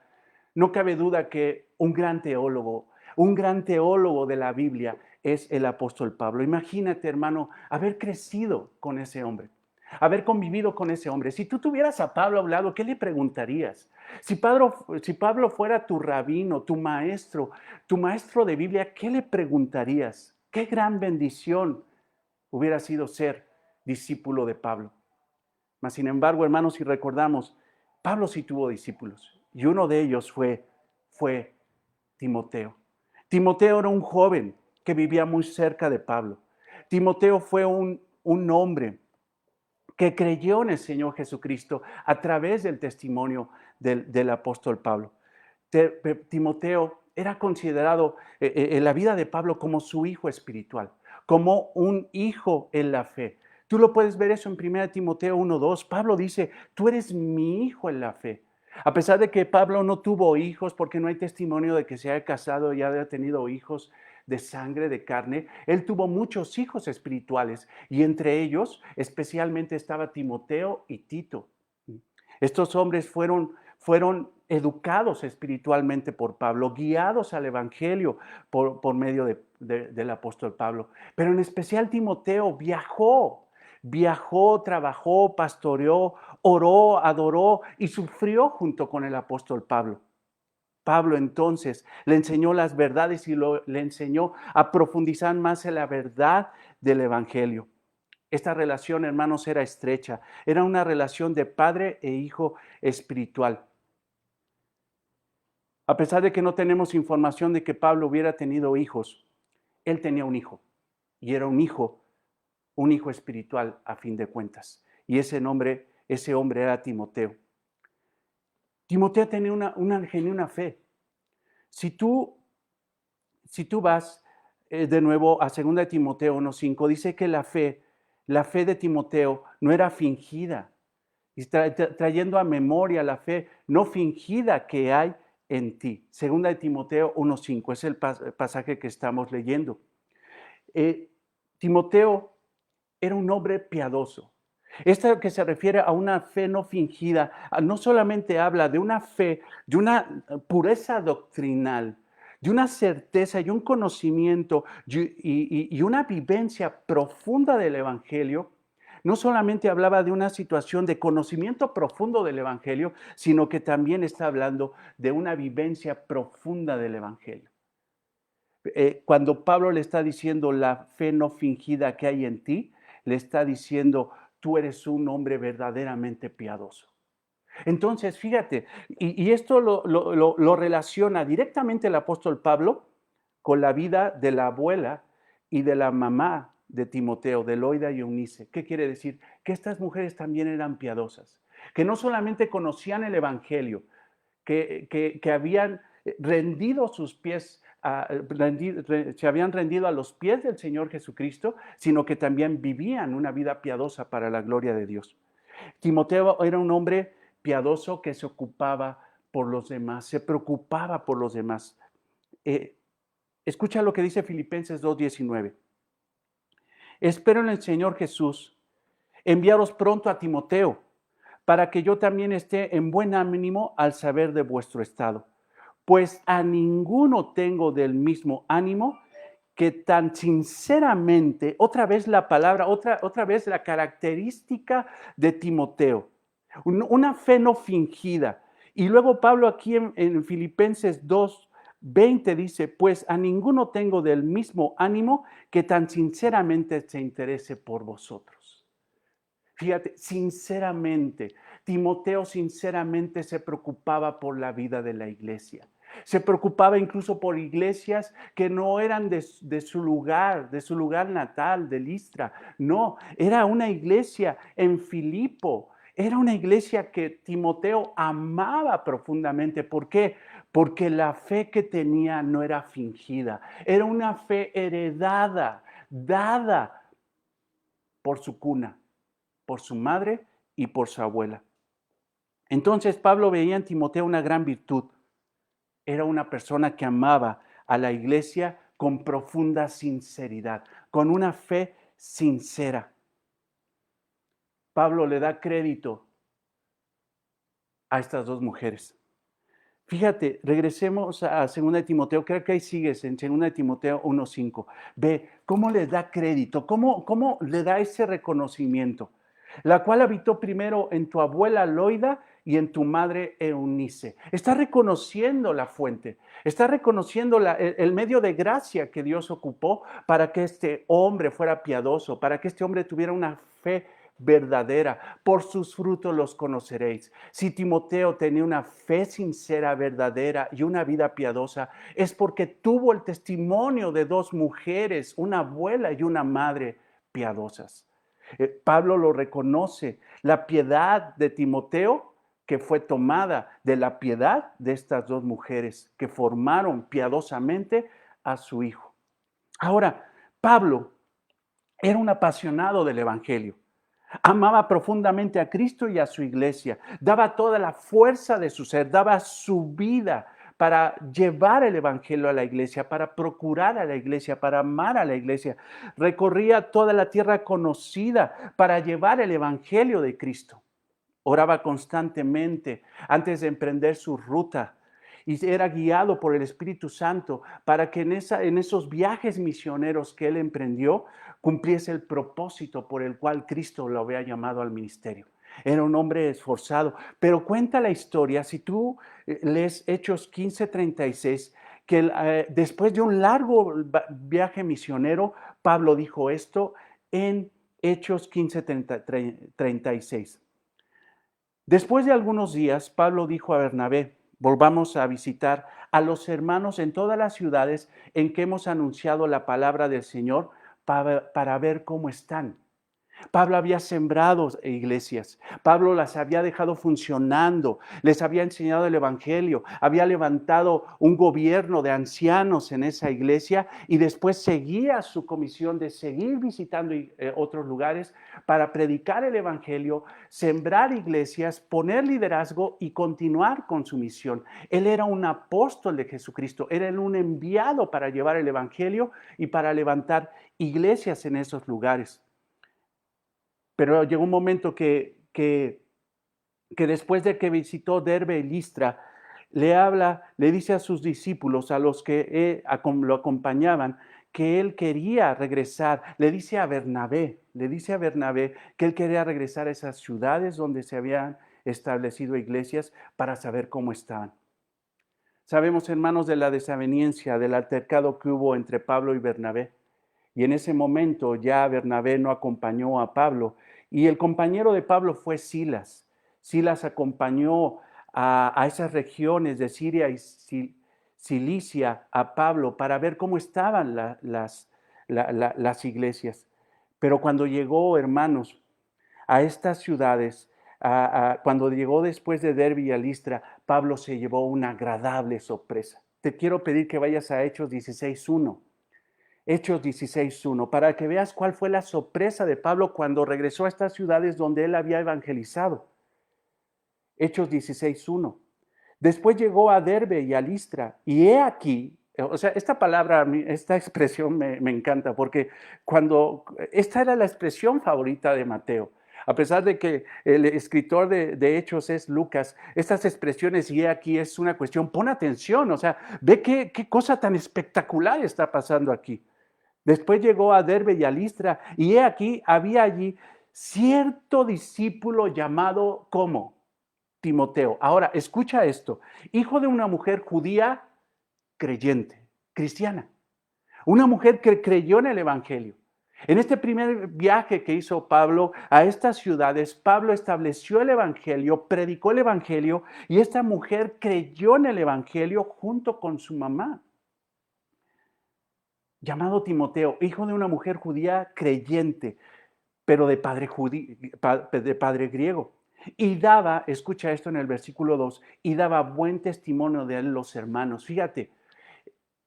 no cabe duda que un gran teólogo de la Biblia es el apóstol Pablo. Imagínate, hermano, haber crecido con ese hombre, haber convivido con ese hombre. Si tú tuvieras a Pablo a un lado, ¿qué le preguntarías? Si Pablo fuera tu rabino, tu maestro de Biblia, ¿qué le preguntarías? Qué gran bendición hubiera sido ser discípulo de Pablo. Mas, sin embargo, hermanos, si recordamos, Pablo sí tuvo discípulos y uno de ellos fue Timoteo. Timoteo era un joven que vivía muy cerca de Pablo. Timoteo fue un hombre que creyó en el Señor Jesucristo a través del testimonio del apóstol Pablo. Timoteo era considerado en la vida de Pablo como su hijo espiritual, como un hijo en la fe. Tú lo puedes ver eso en 1 Timoteo 1:2. Pablo dice, tú eres mi hijo en la fe. A pesar de que Pablo no tuvo hijos, porque no hay testimonio de que se haya casado y haya tenido hijos de sangre, de carne, él tuvo muchos hijos espirituales y entre ellos especialmente estaba Timoteo y Tito. Estos hombres fueron educados espiritualmente por Pablo, guiados al Evangelio por medio del apóstol Pablo. Pero en especial Timoteo viajó, trabajó, pastoreó, oró, adoró y sufrió junto con el apóstol Pablo. Pablo entonces le enseñó las verdades y le enseñó a profundizar más en la verdad del Evangelio. Esta relación, hermanos, era estrecha. Era una relación de padre e hijo espiritual. A pesar de que no tenemos información de que Pablo hubiera tenido hijos, él tenía un hijo. Y era un hijo espiritual a fin de cuentas. Y ese hombre era Timoteo. Timoteo tenía una genuina fe. Si tú vas de nuevo a 2 Timoteo 1:5, dice que la fe de Timoteo no era fingida, y trayendo a memoria la fe no fingida que hay en ti. 2 Timoteo 1:5 es el pasaje que estamos leyendo. Timoteo era un hombre piadoso. Esto que se refiere a una fe no fingida, no solamente habla de una fe, de una pureza doctrinal, de una certeza y un conocimiento y una vivencia profunda del Evangelio. No solamente hablaba de una situación de conocimiento profundo del Evangelio, sino que también está hablando de una vivencia profunda del Evangelio. Cuando Pablo le está diciendo la fe no fingida que hay en ti, le está diciendo, tú eres un hombre verdaderamente piadoso. Entonces, fíjate, y esto lo relaciona directamente el apóstol Pablo con la vida de la abuela y de la mamá de Timoteo, de Loida y Eunice. ¿Qué quiere decir? Que estas mujeres también eran piadosas, que no solamente conocían el Evangelio, que habían rendido sus pies, se habían rendido a los pies del Señor Jesucristo, sino que también vivían una vida piadosa para la gloria de Dios. Timoteo era un hombre piadoso que se ocupaba por los demás, se preocupaba por los demás. Escucha lo que dice Filipenses 2:19. Espero en el Señor Jesús enviaros pronto a Timoteo, para que yo también esté en buen ánimo al saber de vuestro estado. Pues a ninguno tengo del mismo ánimo que tan sinceramente, otra vez la palabra, otra vez la característica de Timoteo, una fe no fingida. Y luego Pablo aquí en Filipenses 2:20 dice, pues a ninguno tengo del mismo ánimo que tan sinceramente se interese por vosotros. Fíjate, sinceramente, Timoteo sinceramente se preocupaba por la vida de la iglesia. Se preocupaba incluso por iglesias que no eran de su lugar natal, de Listra. No, era una iglesia en Filipo. Era una iglesia que Timoteo amaba profundamente. ¿Por qué? Porque la fe que tenía no era fingida. Era una fe heredada, dada por su cuna, por su madre y por su abuela. Entonces Pablo veía en Timoteo una gran virtud. Era una persona que amaba a la iglesia con profunda sinceridad, con una fe sincera. Pablo le da crédito a estas dos mujeres. Fíjate, regresemos a 2 Timoteo, creo que ahí sigues en 2 Timoteo 1:5. Ve cómo le da crédito, cómo le da ese reconocimiento, la cual habitó primero en tu abuela Loida y en tu madre Eunice. Está reconociendo la fuente, está reconociendo el medio de gracia que Dios ocupó para que este hombre fuera piadoso, para que este hombre tuviera una fe verdadera. Por sus frutos los conoceréis. Si Timoteo tenía una fe sincera, verdadera y una vida piadosa, es porque tuvo el testimonio de dos mujeres, una abuela y una madre piadosas. Pablo lo reconoce. La piedad de Timoteo que fue tomada de la piedad de estas dos mujeres que formaron piadosamente a su hijo. Ahora, Pablo era un apasionado del Evangelio. Amaba profundamente a Cristo y a su iglesia. Daba toda la fuerza de su ser, daba su vida para llevar el Evangelio a la iglesia, para procurar a la iglesia, para amar a la iglesia. Recorría toda la tierra conocida para llevar el Evangelio de Cristo. Oraba constantemente antes de emprender su ruta y era guiado por el Espíritu Santo para que en esos viajes misioneros que él emprendió cumpliese el propósito por el cual Cristo lo había llamado al ministerio. Era un hombre esforzado, pero cuenta la historia, si tú lees Hechos 15:36, que después de un largo viaje misionero, Pablo dijo esto en Hechos 15:36. Después de algunos días, Pablo dijo a Bernabé: volvamos a visitar a los hermanos en todas las ciudades en que hemos anunciado la palabra del Señor para ver cómo están. Pablo había sembrado iglesias, Pablo las había dejado funcionando, les había enseñado el Evangelio, había levantado un gobierno de ancianos en esa iglesia y después seguía su comisión de seguir visitando otros lugares para predicar el Evangelio, sembrar iglesias, poner liderazgo y continuar con su misión. Él era un apóstol de Jesucristo, era un enviado para llevar el Evangelio y para levantar iglesias en esos lugares. Pero llegó un momento que después de que visitó Derbe y Listra, le dice a sus discípulos, a los que lo acompañaban, que él quería regresar. Le dice a Bernabé que él quería regresar a esas ciudades donde se habían establecido iglesias para saber cómo estaban. Sabemos, hermanos, de la desaveniencia, del altercado que hubo entre Pablo y Bernabé. Y en ese momento ya Bernabé no acompañó a Pablo y el compañero de Pablo fue Silas. Silas acompañó a esas regiones de Siria y Cilicia a Pablo para ver cómo estaban las iglesias. Pero cuando llegó, hermanos, a estas ciudades, cuando llegó después de Derbe y a Listra, Pablo se llevó una agradable sorpresa. Te quiero pedir que vayas a Hechos 16:1. Hechos 16:1, para que veas cuál fue la sorpresa de Pablo cuando regresó a estas ciudades donde él había evangelizado. Hechos 16:1. Después llegó a Derbe y a Listra, y he aquí, o sea, esta palabra, esta expresión me encanta, porque esta era la expresión favorita de Mateo. A pesar de que el escritor de Hechos es Lucas, estas expresiones, y he aquí, es una cuestión, pon atención, o sea, ve qué cosa tan espectacular está pasando aquí. Después llegó a Derbe y a Listra, y he aquí, había allí cierto discípulo llamado, ¿cómo? Timoteo. Ahora, escucha esto, hijo de una mujer judía creyente, cristiana, una mujer que creyó en el Evangelio. En este primer viaje que hizo Pablo a estas ciudades, Pablo estableció el Evangelio, predicó el Evangelio, y esta mujer creyó en el Evangelio junto con su mamá, llamado Timoteo, hijo de una mujer judía creyente, pero de padre griego. Y daba, escucha esto en el versículo 2, y daba buen testimonio de él los hermanos. Fíjate,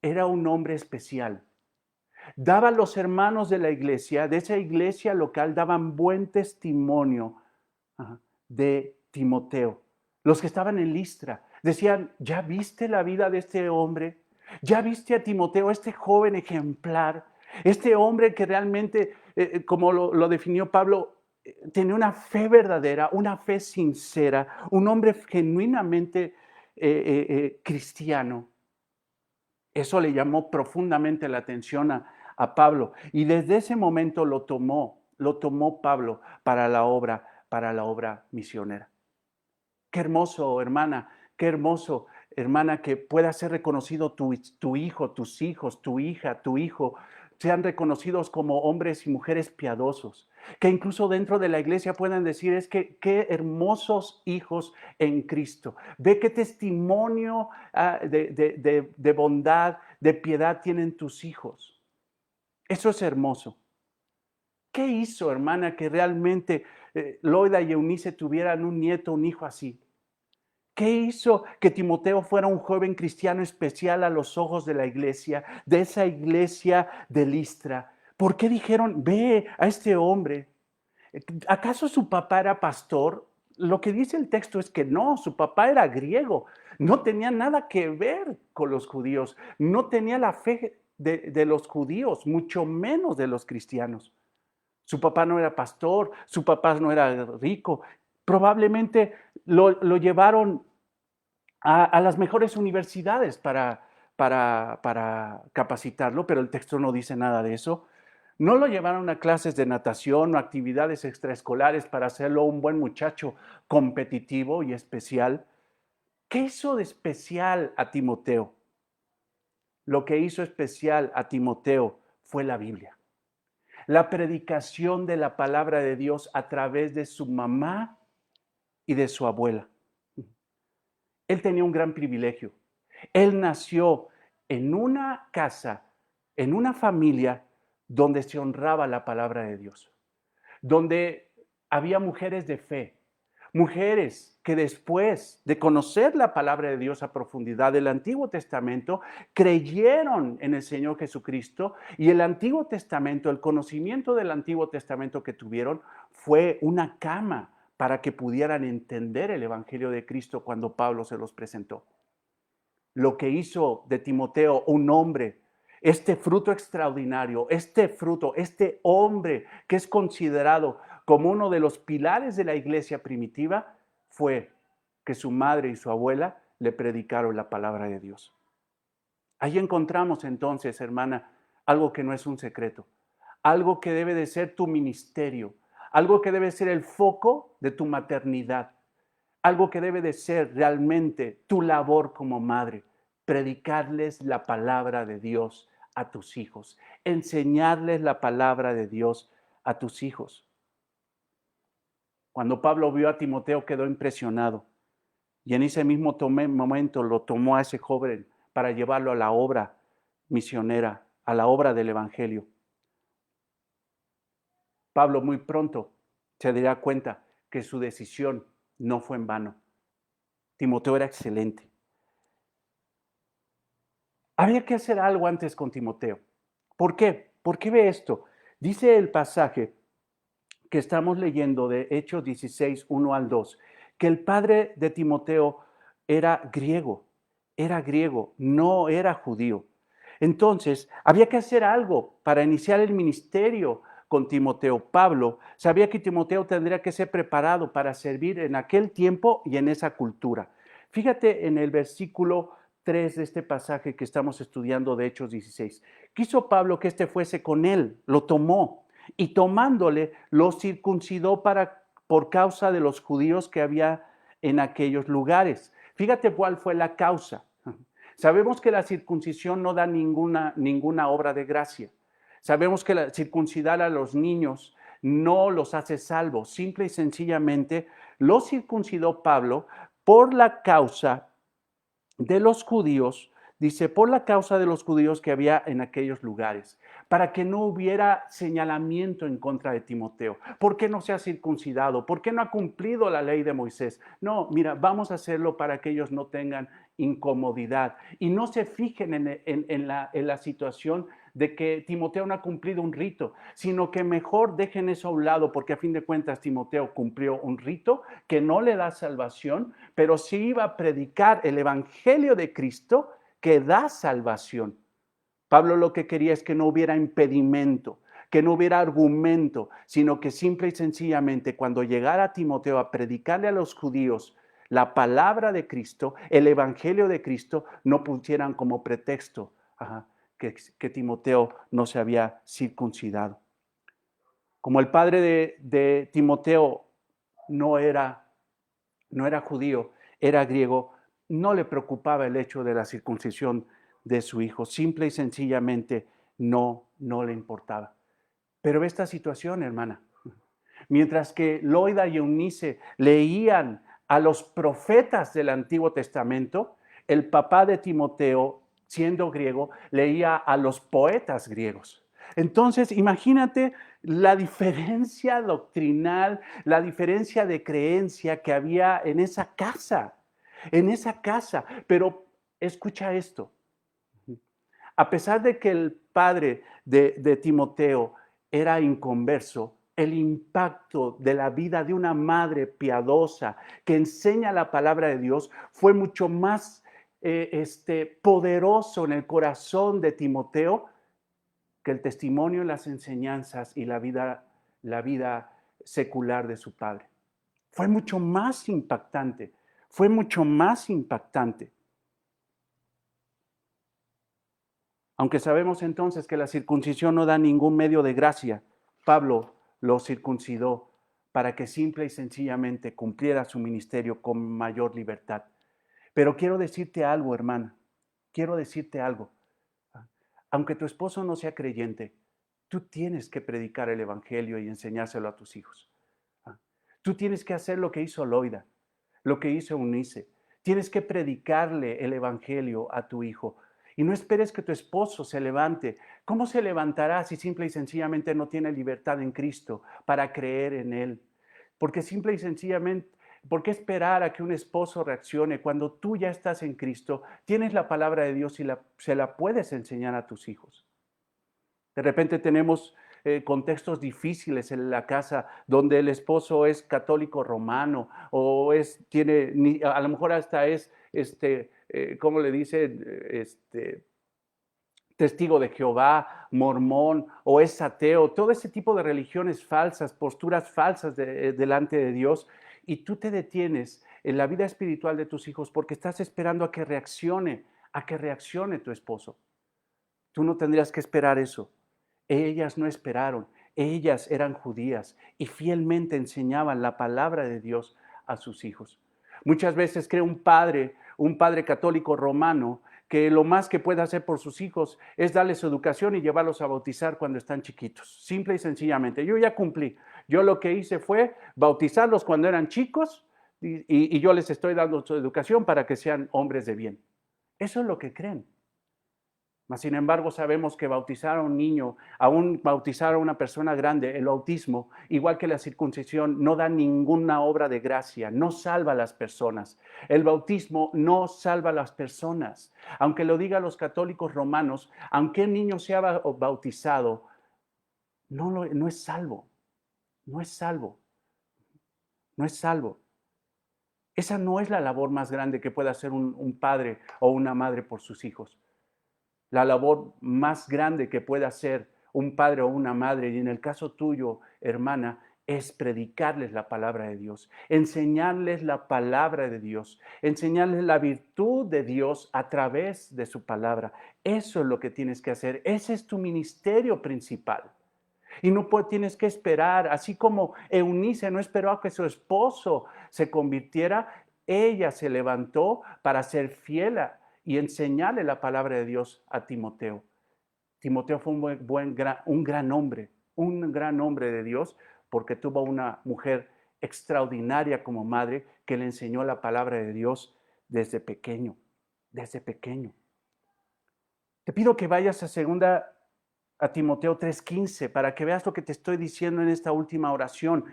era un hombre especial. Daba los hermanos de la iglesia, de esa iglesia local, daban buen testimonio de Timoteo. Los que estaban en Listra decían: ¿ya viste la vida de este hombre? ¿Ya viste a Timoteo, este joven ejemplar? Este hombre que realmente, como lo definió Pablo, tenía una fe verdadera, una fe sincera, un hombre genuinamente cristiano. Eso le llamó profundamente la atención a Pablo, y desde ese momento lo tomó Pablo para la obra misionera. Qué hermoso, hermana, qué hermoso, hermana, que pueda ser reconocido tu hijo, tus hijos, tu hija, tu hijo, sean reconocidos como hombres y mujeres piadosos, que incluso dentro de la iglesia puedan decir es que qué hermosos hijos en Cristo. Ve qué testimonio de bondad, de piedad tienen tus hijos. Eso es hermoso. ¿Qué hizo, hermana, que realmente Loida y Eunice tuvieran un nieto, un hijo así? ¿Qué hizo que Timoteo fuera un joven cristiano especial a los ojos de la iglesia, de esa iglesia de Listra? ¿Por qué dijeron, ve a este hombre? ¿Acaso su papá era pastor? Lo que dice el texto es que no, su papá era griego, no tenía nada que ver con los judíos, no tenía la fe de los judíos, mucho menos de los cristianos. Su papá no era pastor, su papá no era rico. Probablemente lo llevaron a las mejores universidades para capacitarlo, pero el texto no dice nada de eso. No lo llevaron a clases de natación o actividades extraescolares para hacerlo un buen muchacho competitivo y especial. ¿Qué hizo de especial a Timoteo? Lo que hizo especial a Timoteo fue la Biblia. La predicación de la palabra de Dios a través de su mamá y de su abuela. Él tenía un gran privilegio. Él nació en una casa, en una familia donde se honraba la palabra de Dios, donde había mujeres de fe, mujeres que después de conocer la palabra de Dios a profundidad del Antiguo Testamento, creyeron en el Señor Jesucristo, y el Antiguo Testamento, el conocimiento del Antiguo Testamento que tuvieron fue una cama para que pudieran entender el Evangelio de Cristo cuando Pablo se los presentó. Lo que hizo de Timoteo un hombre, este fruto extraordinario, este fruto, este hombre que es considerado como uno de los pilares de la iglesia primitiva, fue que su madre y su abuela le predicaron la palabra de Dios. Ahí encontramos entonces, hermana, algo que no es un secreto, algo que debe de ser tu ministerio, algo que debe ser el foco de tu maternidad, algo que debe de ser realmente tu labor como madre: predicarles la palabra de Dios a tus hijos, enseñarles la palabra de Dios a tus hijos. Cuando Pablo vio a Timoteo, quedó impresionado, y en ese mismo momento lo tomó a ese joven para llevarlo a la obra misionera, a la obra del Evangelio. Pablo muy pronto se daría cuenta que su decisión no fue en vano. Timoteo era excelente. Había que hacer algo antes con Timoteo. ¿Por qué? ¿Por qué ve esto? Dice el pasaje que estamos leyendo de Hechos 16, 1 al 2, que el padre de Timoteo era griego, no era judío. Entonces, había que hacer algo para iniciar el ministerio con Timoteo. Pablo sabía que Timoteo tendría que ser preparado para servir en aquel tiempo y en esa cultura. Fíjate en el versículo 3 de este pasaje que estamos estudiando de Hechos 16. Quiso Pablo que éste fuese con él, lo tomó, y tomándole lo circuncidó por causa de los judíos que había en aquellos lugares. Fíjate cuál fue la causa. Sabemos que la circuncisión no da ninguna obra de gracia. Sabemos que circuncidar a los niños no los hace salvos. Simple y sencillamente lo circuncidó Pablo por la causa de los judíos, dice, por la causa de los judíos que había en aquellos lugares, para que no hubiera señalamiento en contra de Timoteo. ¿Por qué no se ha circuncidado? ¿Por qué no ha cumplido la ley de Moisés? No, mira, vamos a hacerlo para que ellos no tengan incomodidad y no se fijen en la situación de que Timoteo no ha cumplido un rito, sino que mejor dejen eso a un lado, porque a fin de cuentas Timoteo cumplió un rito que no le da salvación, pero sí iba a predicar el evangelio de Cristo que da salvación. Pablo lo que quería es que no hubiera impedimento, que no hubiera argumento, sino que simple y sencillamente cuando llegara Timoteo a predicarle a los judíos la palabra de Cristo, el evangelio de Cristo, no pusieran como pretexto que Timoteo no se había circuncidado. Como el padre de Timoteo no era judío, era griego, no le preocupaba el hecho de la circuncisión de su hijo. Simple y sencillamente no le importaba. Pero ve esta situación, hermana. Mientras que Loida y Eunice leían a los profetas del Antiguo Testamento, el papá de Timoteo, siendo griego, leía a los poetas griegos. Entonces, imagínate la diferencia doctrinal, la diferencia de creencia que había en esa casa, Pero escucha esto, a pesar de que el padre de Timoteo era inconverso, el impacto de la vida de una madre piadosa que enseña la palabra de Dios fue mucho más poderoso en el corazón de Timoteo que el testimonio, las enseñanzas y la vida secular de su padre. Fue mucho más impactante, fue mucho más impactante. Aunque sabemos entonces que la circuncisión no da ningún medio de gracia, Pablo lo circuncidó para que simple y sencillamente cumpliera su ministerio con mayor libertad. Pero quiero decirte algo, hermana, quiero decirte algo. Aunque tu esposo no sea creyente, tú tienes que predicar el evangelio y enseñárselo a tus hijos. Tú tienes que hacer lo que hizo Loida, lo que hizo Eunice. Tienes que predicarle el evangelio a tu hijo. Y no esperes que tu esposo se levante. ¿Cómo se levantará si simple y sencillamente no tiene libertad en Cristo para creer en Él? Porque simple y sencillamente, ¿por qué esperar a que un esposo reaccione cuando tú ya estás en Cristo, tienes la palabra de Dios y se la puedes enseñar a tus hijos? De repente tenemos contextos difíciles en la casa donde el esposo es católico romano o a lo mejor hasta es, ¿cómo le dicen? Testigo de Jehová, mormón o es ateo, todo ese tipo de religiones falsas, posturas falsas delante de Dios, y tú te detienes en la vida espiritual de tus hijos porque estás esperando a que reaccione tu esposo. Tú no tendrías que esperar eso. Ellas no esperaron, ellas eran judías y fielmente enseñaban la palabra de Dios a sus hijos. Muchas veces cree un padre católico romano, que lo más que puede hacer por sus hijos es darles su educación y llevarlos a bautizar cuando están chiquitos. Simple y sencillamente. Yo ya cumplí. Yo lo que hice fue bautizarlos cuando eran chicos y yo les estoy dando su educación para que sean hombres de bien. Eso es lo que creen. Mas, sin embargo, sabemos que bautizar a un niño, aún bautizar a una persona grande, el bautismo, igual que la circuncisión, no da ninguna obra de gracia, no salva a las personas. El bautismo no salva a las personas. Aunque lo digan los católicos romanos, aunque el niño sea bautizado, no es salvo. No es salvo. No es salvo. Esa no es la labor más grande que pueda hacer un padre o una madre por sus hijos. La labor más grande que puede hacer un padre o una madre, y en el caso tuyo, hermana, es predicarles la palabra de Dios, enseñarles la palabra de Dios, enseñarles la virtud de Dios a través de su palabra. Eso es lo que tienes que hacer. Ese es tu ministerio principal. Y no tienes que esperar, así como Eunice no esperó a que su esposo se convirtiera, ella se levantó para ser fiel y enseñarle la palabra de Dios a Timoteo. Timoteo fue un gran hombre de Dios, porque tuvo una mujer extraordinaria como madre que le enseñó la palabra de Dios desde pequeño, desde pequeño. Te pido que vayas a Timoteo 3:15 para que veas lo que te estoy diciendo en esta última oración.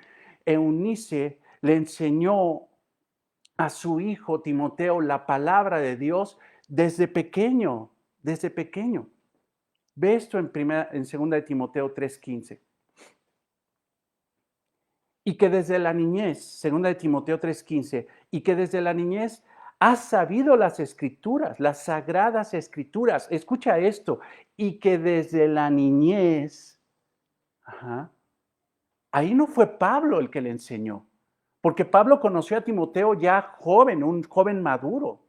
Eunice le enseñó a su hijo Timoteo la palabra de Dios desde pequeño, desde pequeño. Ve esto en 2 de Timoteo 3:15. Y que desde la niñez, 2 de Timoteo 3:15, y que desde la niñez has sabido las escrituras, las sagradas escrituras. Escucha esto, y que desde la niñez, ahí no fue Pablo el que le enseñó, porque Pablo conoció a Timoteo ya joven, un joven maduro.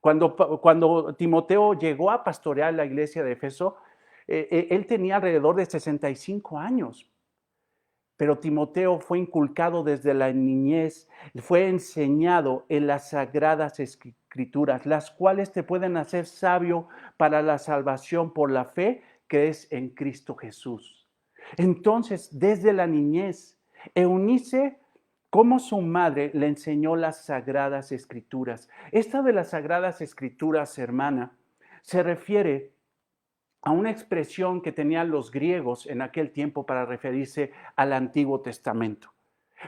Cuando Timoteo llegó a pastorear la iglesia de Éfeso, él tenía alrededor de 65 años. Pero Timoteo fue inculcado desde la niñez, fue enseñado en las sagradas escrituras, las cuales te pueden hacer sabio para la salvación por la fe que es en Cristo Jesús. Entonces, desde la niñez, Eunice, como su madre, le enseñó las Sagradas Escrituras. Esta de las Sagradas Escrituras, hermana, se refiere a una expresión que tenían los griegos en aquel tiempo para referirse al Antiguo Testamento.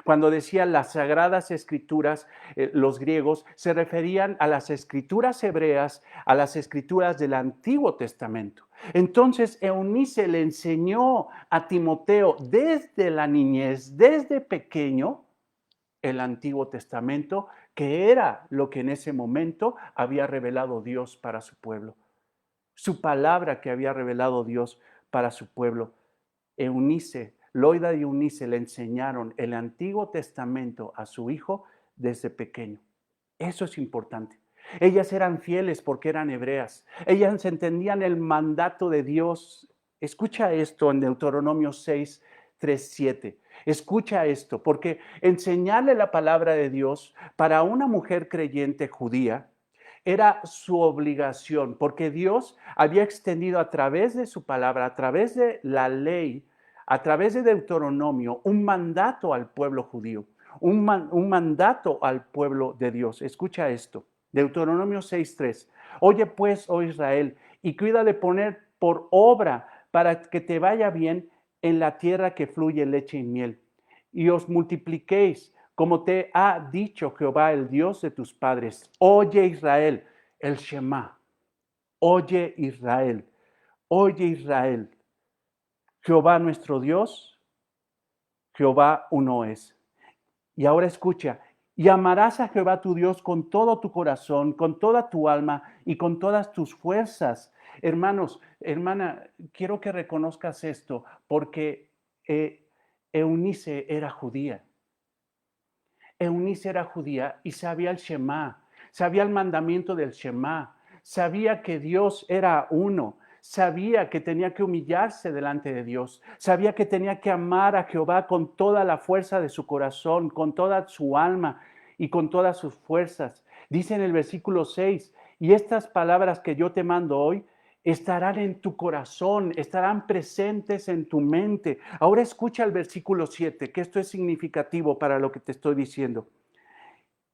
Cuando decían las Sagradas Escrituras, los griegos se referían a las escrituras hebreas, a las escrituras del Antiguo Testamento. Entonces, Eunice le enseñó a Timoteo desde la niñez, desde pequeño, el Antiguo Testamento, que era lo que en ese momento había revelado Dios para su pueblo. Su palabra que había revelado Dios para su pueblo. Eunice, Loida y Eunice le enseñaron el Antiguo Testamento a su hijo desde pequeño. Eso es importante. Ellas eran fieles porque eran hebreas. Ellas entendían el mandato de Dios. Escucha esto en Deuteronomio 6, 3, 7. Escucha esto, porque enseñarle la palabra de Dios para una mujer creyente judía era su obligación, porque Dios había extendido a través de su palabra, a través de la ley, a través de Deuteronomio, un mandato al pueblo judío, un mandato al pueblo de Dios. Escucha esto, Deuteronomio 6:3. Oye pues, oh Israel, y cuida de poner por obra para que te vaya bien en la tierra que fluye leche y miel, y os multipliquéis, como te ha dicho Jehová, el Dios de tus padres. Oye Israel, el Shema. Oye Israel, oye Israel. Jehová nuestro Dios, Jehová uno es. Y ahora escucha, y amarás a Jehová tu Dios con todo tu corazón, con toda tu alma y con todas tus fuerzas. Hermanos, hermana, quiero que reconozcas esto, porque Eunice era judía. Eunice era judía y sabía el Shema, sabía el mandamiento del Shema, sabía que Dios era uno, sabía que tenía que humillarse delante de Dios, sabía que tenía que amar a Jehová con toda la fuerza de su corazón, con toda su alma y con todas sus fuerzas. Dice en el versículo 6, y estas palabras que yo te mando hoy estarán en tu corazón, estarán presentes en tu mente. Ahora escucha el versículo 7, que esto es significativo para lo que te estoy diciendo.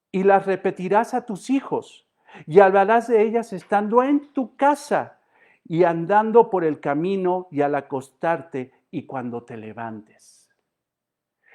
Y las repetirás a tus hijos, y hablarás de ellas estando en tu casa, y andando por el camino, y al acostarte, y cuando te levantes.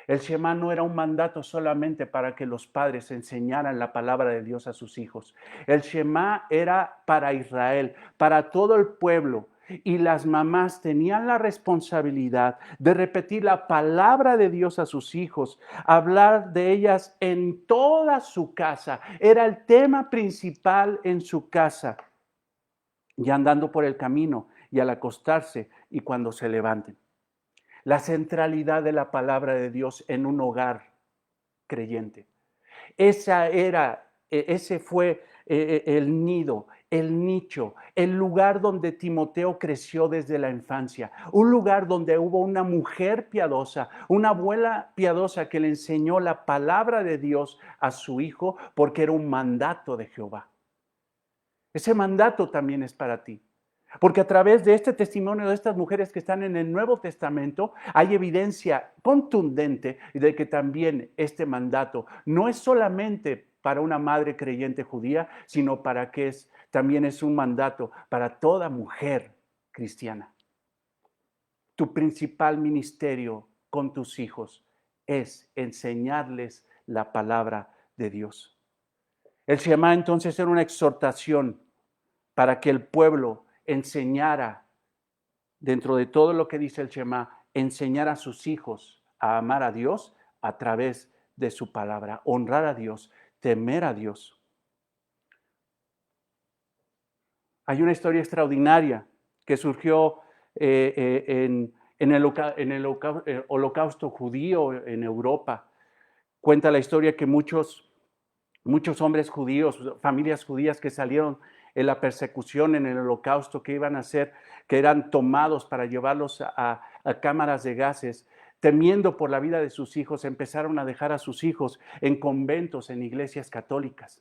El Shema no era un mandato solamente para que los padres enseñaran la palabra de Dios a sus hijos. El Shema era para Israel, para todo el pueblo. Y las mamás tenían la responsabilidad de repetir la palabra de Dios a sus hijos, hablar de ellas en toda su casa. Era el tema principal en su casa. Y andando por el camino, y al acostarse, y cuando se levanten. La centralidad de la palabra de Dios en un hogar creyente. Ese fue el nido, el nicho, el lugar donde Timoteo creció desde la infancia, un lugar donde hubo una mujer piadosa, una abuela piadosa que le enseñó la palabra de Dios a su hijo porque era un mandato de Jehová. Ese mandato también es para ti. Porque a través de este testimonio de estas mujeres que están en el Nuevo Testamento, hay evidencia contundente de que también este mandato no es solamente para una madre creyente judía, sino para que también es un mandato para toda mujer cristiana. Tu principal ministerio con tus hijos es enseñarles la palabra de Dios. El Shema entonces era una exhortación para que el pueblo enseñara, dentro de todo lo que dice el Shema, enseñar a sus hijos a amar a Dios a través de su palabra, honrar a Dios, temer a Dios. Hay una historia extraordinaria que surgió en el holocausto judío en Europa. Cuenta la historia que muchos hombres judíos, familias judías que salieron en la persecución en el holocausto, que iban a ser, que eran tomados para llevarlos a cámaras de gases, temiendo por la vida de sus hijos, empezaron a dejar a sus hijos en conventos, en iglesias católicas.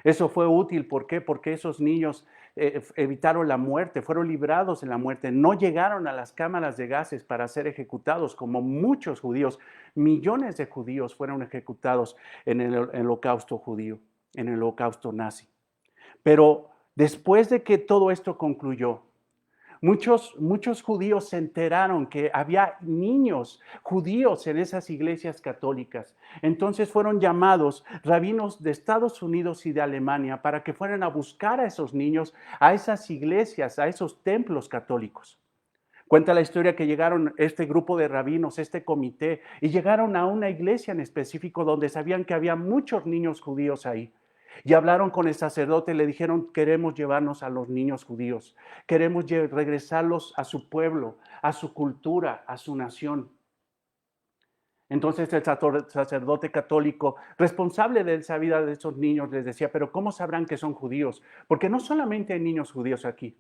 Eso fue útil, ¿por qué? Porque esos niños evitaron la muerte, fueron librados de la muerte, no llegaron a las cámaras de gases para ser ejecutados, como muchos judíos. Millones de judíos fueron ejecutados en el holocausto judío, en el holocausto nazi. Pero después de que todo esto concluyó, muchos judíos se enteraron que había niños judíos en esas iglesias católicas. Entonces fueron llamados rabinos de Estados Unidos y de Alemania para que fueran a buscar a esos niños, a esas iglesias, a esos templos católicos. Cuenta la historia que llegaron este grupo de rabinos, este comité, y llegaron a una iglesia en específico donde sabían que había muchos niños judíos ahí. Y hablaron con el sacerdote, le dijeron, queremos llevarnos a los niños judíos, queremos regresarlos a su pueblo, a su cultura, a su nación. Entonces el sacerdote católico, responsable de esa vida de esos niños, les decía, pero ¿cómo sabrán que son judíos? Porque no solamente hay niños judíos aquí.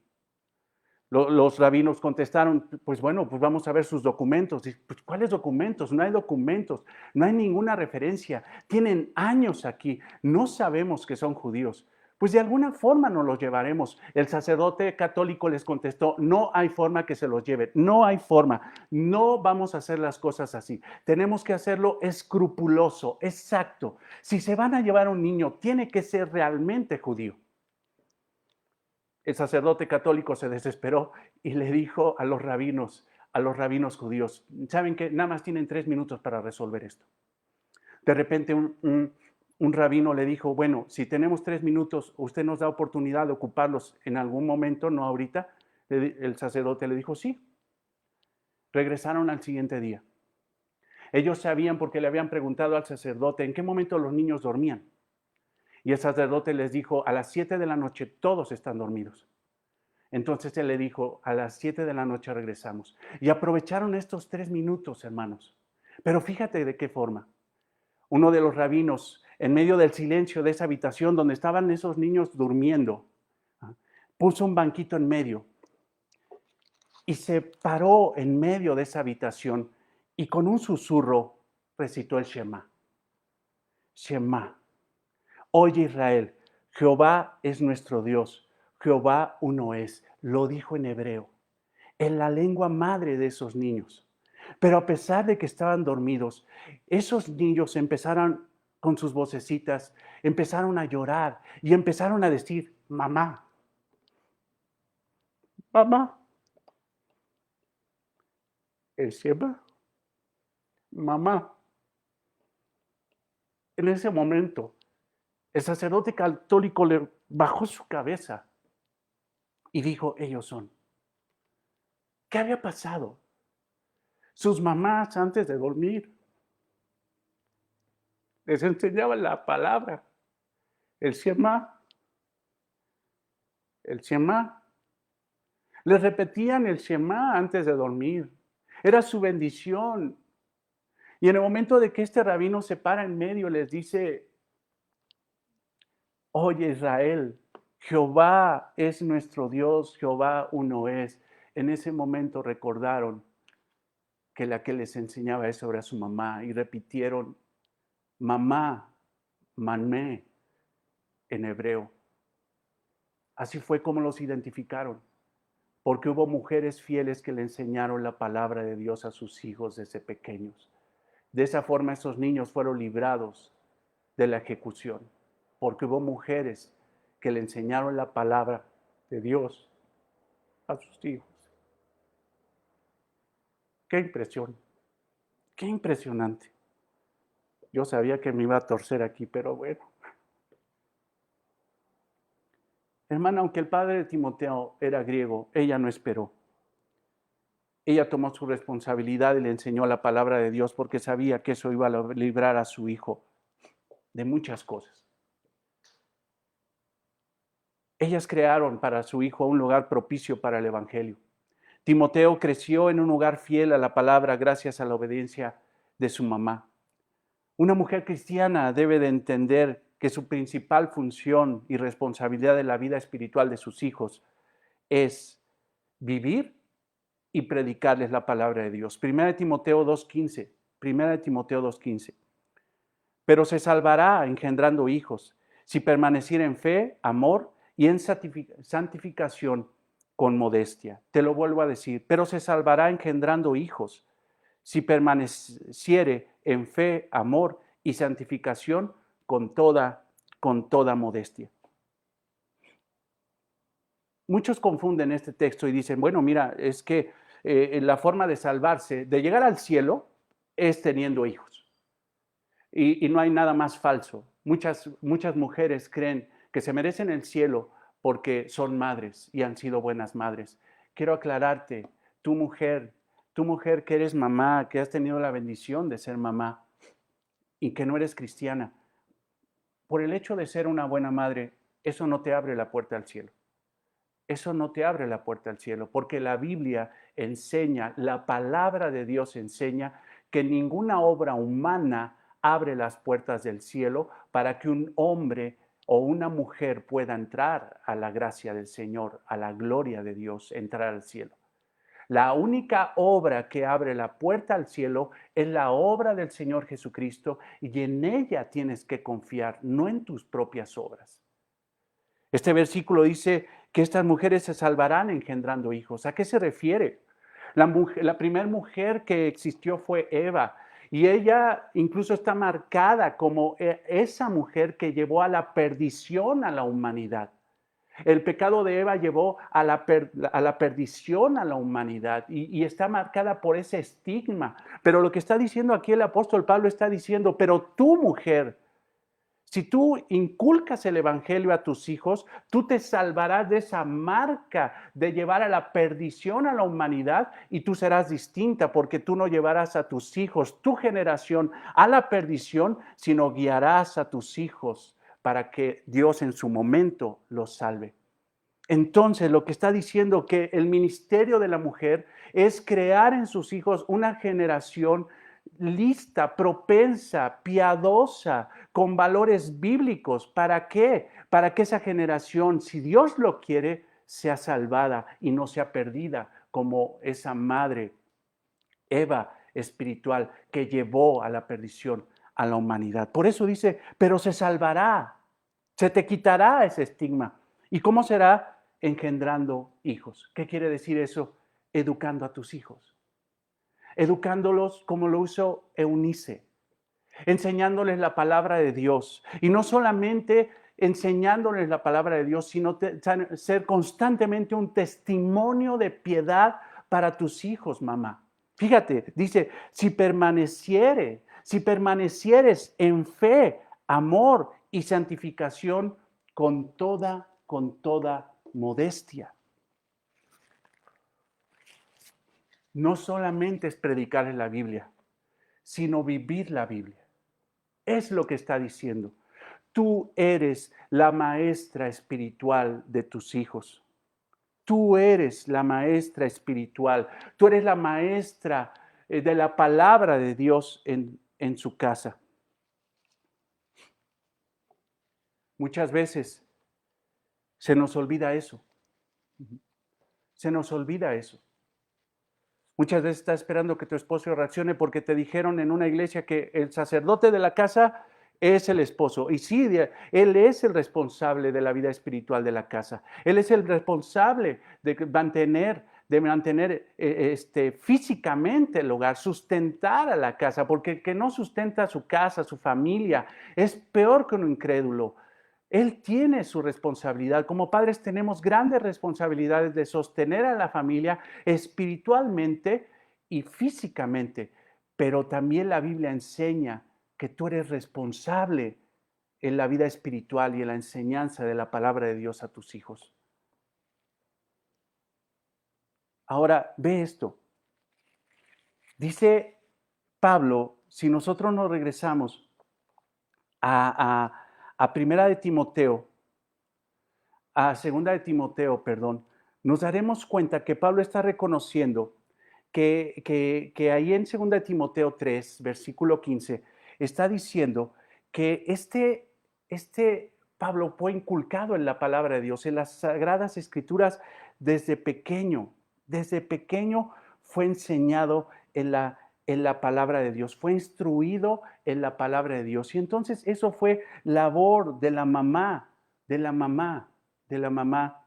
Los rabinos contestaron, pues bueno, pues vamos a ver sus documentos. Pues, ¿cuáles documentos? No hay documentos, no hay ninguna referencia. Tienen años aquí, no sabemos que son judíos. Pues de alguna forma nos los llevaremos. El sacerdote católico les contestó, no hay forma que se los lleven, no hay forma, no vamos a hacer las cosas así. Tenemos que hacerlo escrupuloso, exacto. Si se van a llevar a un niño, tiene que ser realmente judío. El sacerdote católico se desesperó y le dijo a los rabinos judíos, ¿saben qué? Nada más tienen 3 minutos para resolver esto. De repente un rabino le dijo, bueno, si tenemos 3 minutos, usted nos da oportunidad de ocuparlos en algún momento, no ahorita. El sacerdote le dijo, sí. Regresaron al siguiente día. Ellos sabían porque le habían preguntado al sacerdote en qué momento los niños dormían. Y el sacerdote les dijo, a las 7 de la noche todos están dormidos. Entonces él le dijo, a las 7 de la noche regresamos. Y aprovecharon estos 3 minutos, hermanos. Pero fíjate de qué forma. Uno de los rabinos, en medio del silencio de esa habitación donde estaban esos niños durmiendo, puso un banquito en medio y se paró en medio de esa habitación y con un susurro recitó el Shema. Shema. Oye Israel, Jehová es nuestro Dios, Jehová uno es. Lo dijo en hebreo, en la lengua madre de esos niños. Pero a pesar de que estaban dormidos, esos niños empezaron con sus vocecitas, empezaron a llorar y empezaron a decir, mamá, mamá, el Shema, mamá. En ese momento, el sacerdote católico le bajó su cabeza y dijo, ellos son. ¿Qué había pasado? Sus mamás antes de dormir les enseñaban la palabra, el Shema, el Shema. Les repetían el Shema antes de dormir. Era su bendición. Y en el momento de que este rabino se para en medio, les dice, oye Israel, Jehová es nuestro Dios, Jehová uno es. En ese momento recordaron que la que les enseñaba eso era su mamá y repitieron, mamá, mané, en hebreo. Así fue como los identificaron, porque hubo mujeres fieles que le enseñaron la palabra de Dios a sus hijos desde pequeños. De esa forma esos niños fueron librados de la ejecución, porque hubo mujeres que le enseñaron la palabra de Dios a sus hijos. ¡Qué impresión! ¡Qué impresionante! Yo sabía que me iba a torcer aquí, pero bueno. Hermana, aunque el padre de Timoteo era griego, ella no esperó. Ella tomó su responsabilidad y le enseñó la palabra de Dios porque sabía que eso iba a librar a su hijo de muchas cosas. Ellas crearon para su hijo un lugar propicio para el evangelio. Timoteo creció en un hogar fiel a la palabra gracias a la obediencia de su mamá. Una mujer cristiana debe de entender que su principal función y responsabilidad de la vida espiritual de sus hijos es vivir y predicarles la palabra de Dios. 1 Timoteo 2:15. 1 Timoteo 2:15. Pero se salvará engendrando hijos si permaneciera en fe, amor y en santificación con modestia. Te lo vuelvo a decir, pero se salvará engendrando hijos, si permaneciere en fe, amor y santificación con toda modestia. Muchos confunden este texto y dicen, bueno, mira, es que la forma de salvarse, de llegar al cielo, es teniendo hijos. Y no hay nada más falso. Muchas mujeres creen que se merecen el cielo porque son madres y han sido buenas madres. Quiero aclararte, tu mujer que eres mamá, que has tenido la bendición de ser mamá y que no eres cristiana, por el hecho de ser una buena madre, eso no te abre la puerta al cielo. Eso no te abre la puerta al cielo, porque la Biblia enseña, la palabra de Dios enseña que ninguna obra humana abre las puertas del cielo para que un hombre o una mujer pueda entrar a la gracia del Señor, a la gloria de Dios, entrar al cielo. La única obra que abre la puerta al cielo es la obra del Señor Jesucristo y en ella tienes que confiar, no en tus propias obras. Este versículo dice que estas mujeres se salvarán engendrando hijos. ¿A qué se refiere? La primera mujer que existió fue Eva y ella incluso está marcada como esa mujer que llevó a la perdición a la humanidad. El pecado de Eva llevó a la perdición a la humanidad y está marcada por ese estigma. Pero lo que está diciendo aquí el apóstol Pablo está diciendo, pero tú mujer, si tú inculcas el evangelio a tus hijos, tú te salvarás de esa marca de llevar a la perdición a la humanidad y tú serás distinta porque tú no llevarás a tus hijos, tu generación, a la perdición, sino guiarás a tus hijos para que Dios en su momento los salve. Entonces, lo que está diciendo que el ministerio de la mujer es crear en sus hijos una generación lista, propensa, piadosa, con valores bíblicos. ¿Para qué? Para que esa generación, si Dios lo quiere, sea salvada y no sea perdida como esa madre, Eva espiritual, que llevó a la perdición a la humanidad. Por eso dice, pero se salvará, se te quitará ese estigma. ¿Y cómo será? Engendrando hijos. ¿Qué quiere decir eso? Educando a tus hijos. Educándolos como lo hizo Eunice, enseñándoles la palabra de Dios. Y no solamente enseñándoles la palabra de Dios, sino ser constantemente un testimonio de piedad para tus hijos, mamá. Fíjate, dice, si permanecieres en fe, amor y santificación con toda modestia. No solamente es predicar la Biblia, sino vivir la Biblia. Es lo que está diciendo. Tú eres la maestra espiritual de tus hijos. Tú eres la maestra espiritual. Tú eres la maestra de la palabra de Dios en su casa. Muchas veces se nos olvida eso. Se nos olvida eso. Muchas veces estás esperando que tu esposo reaccione porque te dijeron en una iglesia que el sacerdote de la casa es el esposo. Y sí, él es el responsable de la vida espiritual de la casa. Él es el responsable de mantener físicamente el hogar, sustentar a la casa, porque el que no sustenta su casa, su familia, es peor que un incrédulo. Él tiene su responsabilidad. Como padres tenemos grandes responsabilidades de sostener a la familia espiritualmente y físicamente, pero también la Biblia enseña que tú eres responsable en la vida espiritual y en la enseñanza de la palabra de Dios a tus hijos. Ahora, ve esto. Dice Pablo, si nosotros nos regresamos a Primera de Timoteo, a Segunda de Timoteo, perdón, nos daremos cuenta que Pablo está reconociendo que ahí en Segunda de Timoteo 3, versículo 15, está diciendo que Pablo fue inculcado en la palabra de Dios, en las Sagradas Escrituras desde pequeño fue enseñado en en la palabra de Dios, fue instruido en la palabra de Dios. Y entonces eso fue labor de la mamá, de la mamá, de la mamá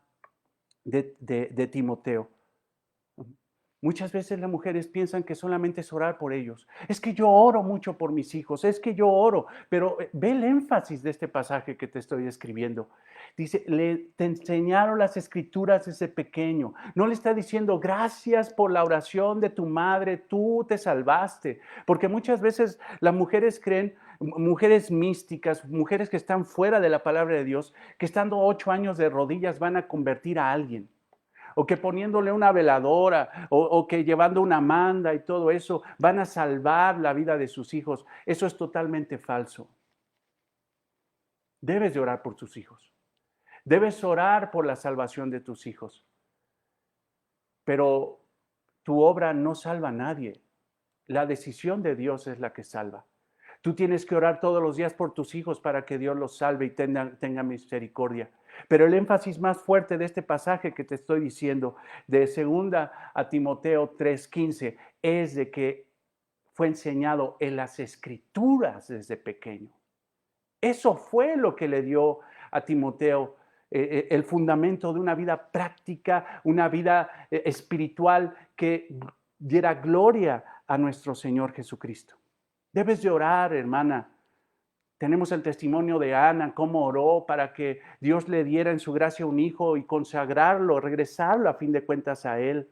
de Timoteo. Muchas veces las mujeres piensan que solamente es orar por ellos. Es que yo oro mucho por mis hijos, es que yo oro, pero ve el énfasis de este pasaje que te estoy escribiendo. Dice, te enseñaron las escrituras desde pequeño. No le está diciendo, gracias por la oración de tu madre, tú te salvaste. Porque muchas veces las mujeres creen, mujeres místicas, mujeres que están fuera de la palabra de Dios, que estando 8 años de rodillas van a convertir a alguien. O que poniéndole una veladora, o que llevando una manda y todo eso, van a salvar la vida de sus hijos. Eso es totalmente falso. Debes de orar por tus hijos. Debes orar por la salvación de tus hijos. Pero tu obra no salva a nadie. La decisión de Dios es la que salva. Tú tienes que orar todos los días por tus hijos para que Dios los salve y tenga misericordia. Pero el énfasis más fuerte de este pasaje que te estoy diciendo, de 2 a Timoteo 3:15, es de que fue enseñado en las Escrituras desde pequeño. Eso fue lo que le dio a Timoteo el fundamento de una vida práctica, una vida espiritual que diera gloria a nuestro Señor Jesucristo. Debes de orar, hermana. Tenemos el testimonio de Ana, cómo oró para que Dios le diera en su gracia un hijo y consagrarlo, regresarlo a fin de cuentas a Él.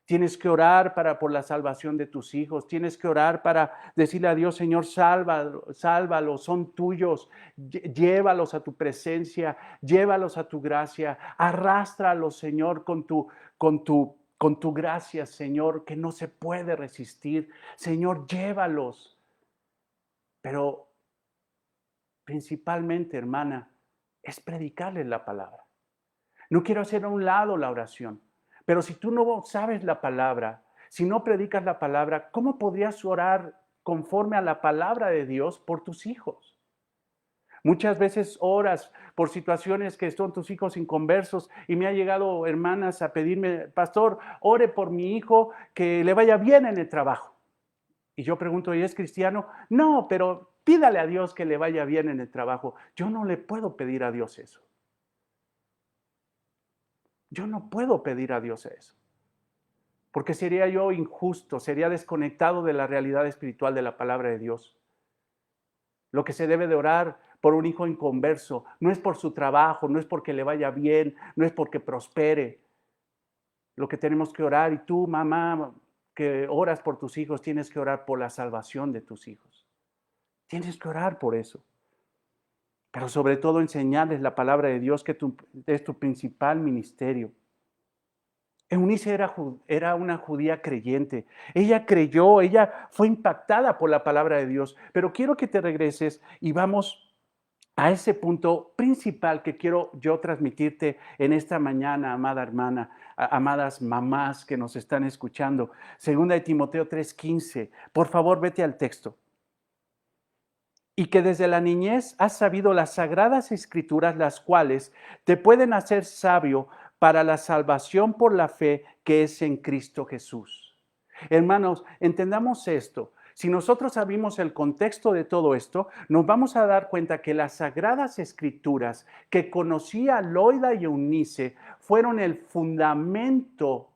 Tienes que orar por la salvación de tus hijos. Tienes que orar para decirle a Dios, Señor, sálvalos, son tuyos. Llévalos a tu presencia, llévalos a tu gracia. Arrástralos, Señor, con tu gracia, Señor, que no se puede resistir. Señor, llévalos. Pero principalmente, hermana, es predicarles la palabra. No quiero hacer a un lado la oración, pero si tú no sabes la palabra, si no predicas la palabra, ¿cómo podrías orar conforme a la palabra de Dios por tus hijos? Muchas veces oras por situaciones que son tus hijos inconversos y me ha llegado hermanas a pedirme, pastor, ore por mi hijo que le vaya bien en el trabajo. Y yo pregunto, ¿y es cristiano? No, pero pídale a Dios que le vaya bien en el trabajo. Yo no le puedo pedir a Dios eso. Yo no puedo pedir a Dios eso. Porque sería yo injusto, sería desconectado de la realidad espiritual de la palabra de Dios. Lo que se debe de orar por un hijo inconverso no es por su trabajo, no es porque le vaya bien, no es porque prospere. Lo que tenemos que orar, y tú, mamá, que oras por tus hijos, tienes que orar por la salvación de tus hijos. Tienes que orar por eso. Pero sobre todo enseñarles la palabra de Dios, que es tu principal ministerio. Eunice era una judía creyente. Ella creyó, ella fue impactada por la palabra de Dios. Pero quiero que te regreses y vamos a ese punto principal que quiero yo transmitirte en esta mañana, amada hermana, amadas mamás que nos están escuchando. 2 Timoteo 3:15. Por favor, vete al texto. Y que desde la niñez has sabido las sagradas escrituras, las cuales te pueden hacer sabio para la salvación por la fe que es en Cristo Jesús. Hermanos, entendamos esto. Si nosotros sabemos el contexto de todo esto, nos vamos a dar cuenta que las sagradas escrituras que conocía Loida y Eunice fueron el fundamento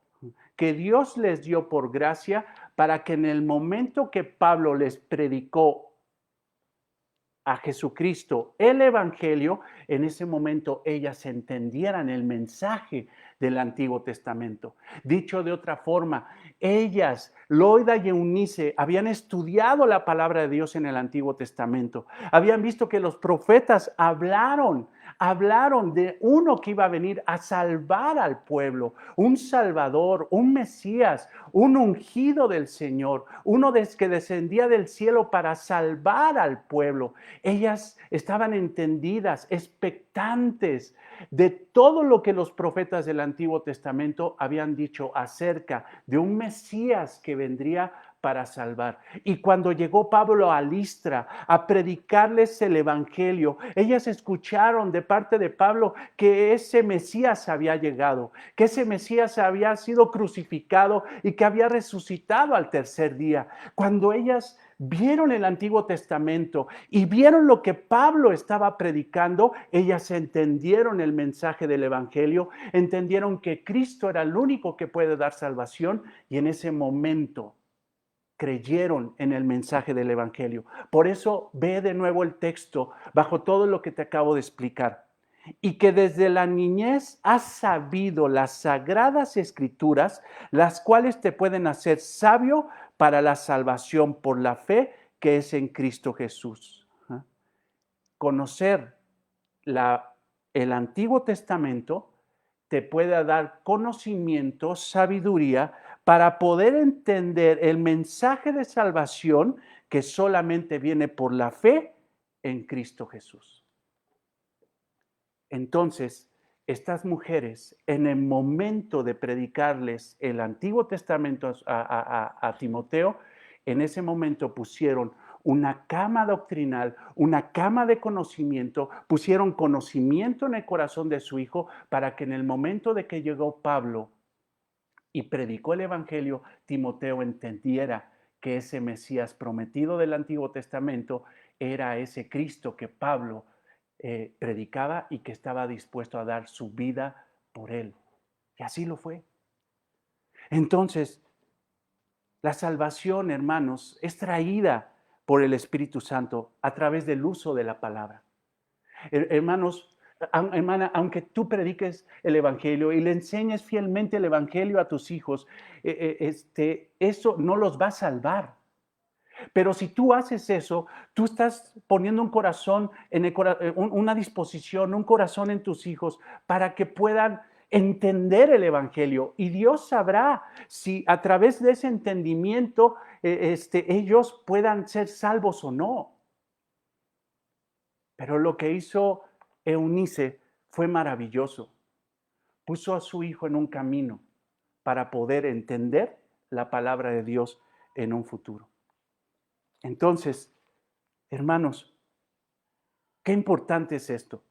que Dios les dio por gracia para que en el momento que Pablo les predicó a Jesucristo, el Evangelio, en ese momento ellas entendieran el mensaje del Antiguo Testamento. Dicho de otra forma, ellas, Loida y Eunice, habían estudiado la palabra de Dios en el Antiguo Testamento. Habían visto que los profetas hablaron de uno que iba a venir a salvar al pueblo, un Salvador, un Mesías, un ungido del Señor, uno que descendía del cielo para salvar al pueblo. Ellas estaban entendidas, expectantes de todo lo que los profetas del Antiguo Testamento habían dicho acerca de un Mesías que vendría para salvar. Y cuando llegó Pablo a Listra a predicarles el evangelio, ellas escucharon de parte de Pablo que ese Mesías había llegado, que ese Mesías había sido crucificado y que había resucitado al tercer día. Cuando ellas vieron el Antiguo Testamento y vieron lo que Pablo estaba predicando, ellas entendieron el mensaje del evangelio, entendieron que Cristo era el único que puede dar salvación y en ese momento creyeron en el mensaje del evangelio. Por eso ve de nuevo el texto bajo todo lo que te acabo de explicar. Y que desde la niñez has sabido las sagradas escrituras, las cuales te pueden hacer sabio para la salvación por la fe que es en Cristo Jesús. Conocer el Antiguo Testamento te puede dar conocimiento, sabiduría, para poder entender el mensaje de salvación que solamente viene por la fe en Cristo Jesús. Entonces, estas mujeres, en el momento de predicarles el Antiguo Testamento a Timoteo, en ese momento pusieron una cama doctrinal, una cama de conocimiento, pusieron conocimiento en el corazón de su hijo para que en el momento de que llegó Pablo y predicó el Evangelio, Timoteo entendiera que ese Mesías prometido del Antiguo Testamento era ese Cristo que Pablo predicaba y que estaba dispuesto a dar su vida por él. Y así lo fue. Entonces, la salvación, hermanos, es traída por el Espíritu Santo a través del uso de la palabra. Hermanos, hermana, aunque tú prediques el Evangelio y le enseñes fielmente el Evangelio a tus hijos, eso no los va a salvar. Pero si tú haces eso, tú estás poniendo un corazón, una disposición, un corazón en tus hijos para que puedan entender el Evangelio. Y Dios sabrá si a través de ese entendimiento ellos puedan ser salvos o no. Pero lo que hizo Eunice fue maravilloso. Puso a su hijo en un camino para poder entender la palabra de Dios en un futuro. Entonces, hermanos, qué importante es esto.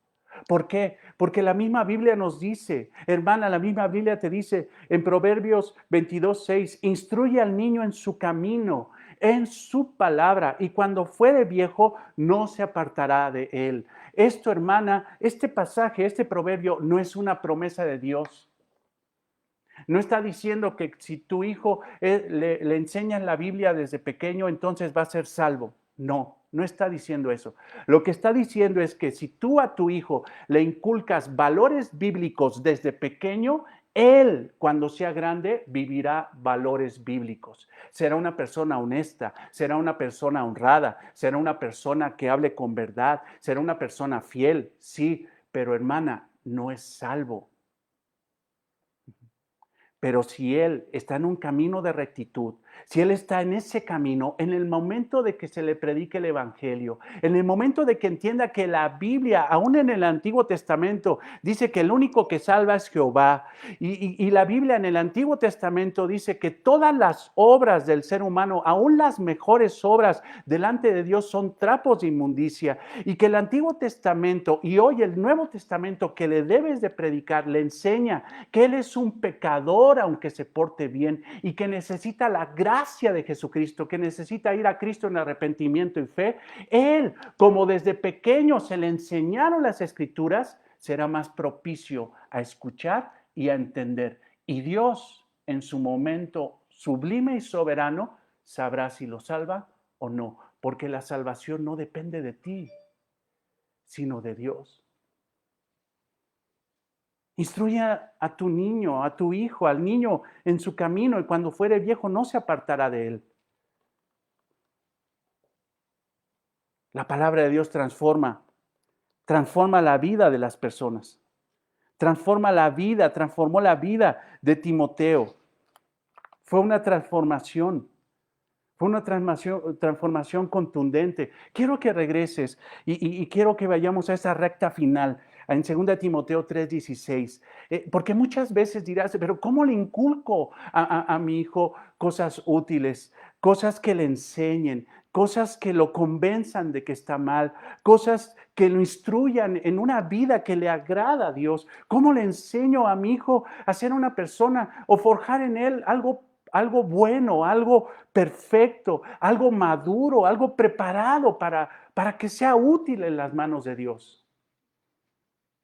¿Por qué? Porque la misma Biblia nos dice, hermana, la misma Biblia te dice en Proverbios 22:6, instruye al niño en su camino, en su palabra, y cuando fuere viejo no se apartará de él. Esto, hermana, este pasaje, este proverbio no es una promesa de Dios. No está diciendo que si tu hijo le enseñas la Biblia desde pequeño, entonces va a ser salvo. No, no está diciendo eso. Lo que está diciendo es que si tú a tu hijo le inculcas valores bíblicos desde pequeño, él, cuando sea grande, vivirá valores bíblicos. Será una persona honesta, será una persona honrada, será una persona que hable con verdad, será una persona fiel, sí, pero hermana, no es salvo. Pero si él está en un camino de rectitud, si él está en ese camino, en el momento de que se le predique el Evangelio, en el momento de que entienda que la Biblia, aún en el Antiguo Testamento, dice que el único que salva es Jehová, y la Biblia en el Antiguo Testamento dice que todas las obras del ser humano, aún las mejores obras delante de Dios, son trapos de inmundicia, y que el Antiguo Testamento y hoy el Nuevo Testamento que le debes de predicar, le enseña que él es un pecador, aunque se porte bien, y que necesita la gracia de Jesucristo, que necesita ir a Cristo en arrepentimiento y fe. Él, como desde pequeño se le enseñaron las Escrituras, será más propicio a escuchar y a entender. Y Dios, en su momento sublime y soberano, sabrá si lo salva o no, porque la salvación no depende de ti, sino de Dios. Instruye a tu niño, a tu hijo, al niño en su camino, y cuando fuere viejo no se apartará de él. La palabra de Dios transforma la vida de las personas. Transformó la vida de Timoteo. Fue una transformación. Fue una transformación contundente. Quiero que regreses y quiero que vayamos a esa recta final, en 2 Timoteo 3:16, porque muchas veces dirás, pero ¿cómo le inculco a mi hijo cosas útiles, cosas que le enseñen, cosas que lo convenzan de que está mal, cosas que lo instruyan en una vida que le agrada a Dios? ¿Cómo le enseño a mi hijo a ser una persona o forjar en él algo bueno, algo perfecto, algo maduro, algo preparado para que sea útil en las manos de Dios?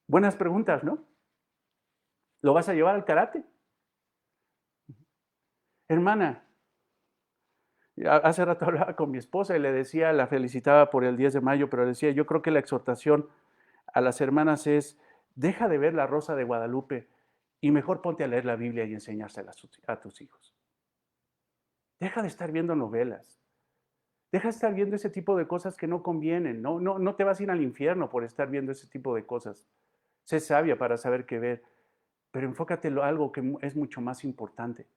Buenas preguntas, ¿no? ¿Lo vas a llevar al karate? Hermana, hace rato hablaba con mi esposa y le decía, la felicitaba por el 10 de mayo, pero le decía, yo creo que la exhortación a las hermanas es, deja de ver La Rosa de Guadalupe y mejor ponte a leer la Biblia y enseñársela a tus hijos. Deja de estar viendo novelas. Deja de estar viendo ese tipo de cosas que no convienen. No te vas a ir al infierno por estar viendo ese tipo de cosas. Sé sabia para saber qué ver, pero enfócate en algo que es mucho más importante,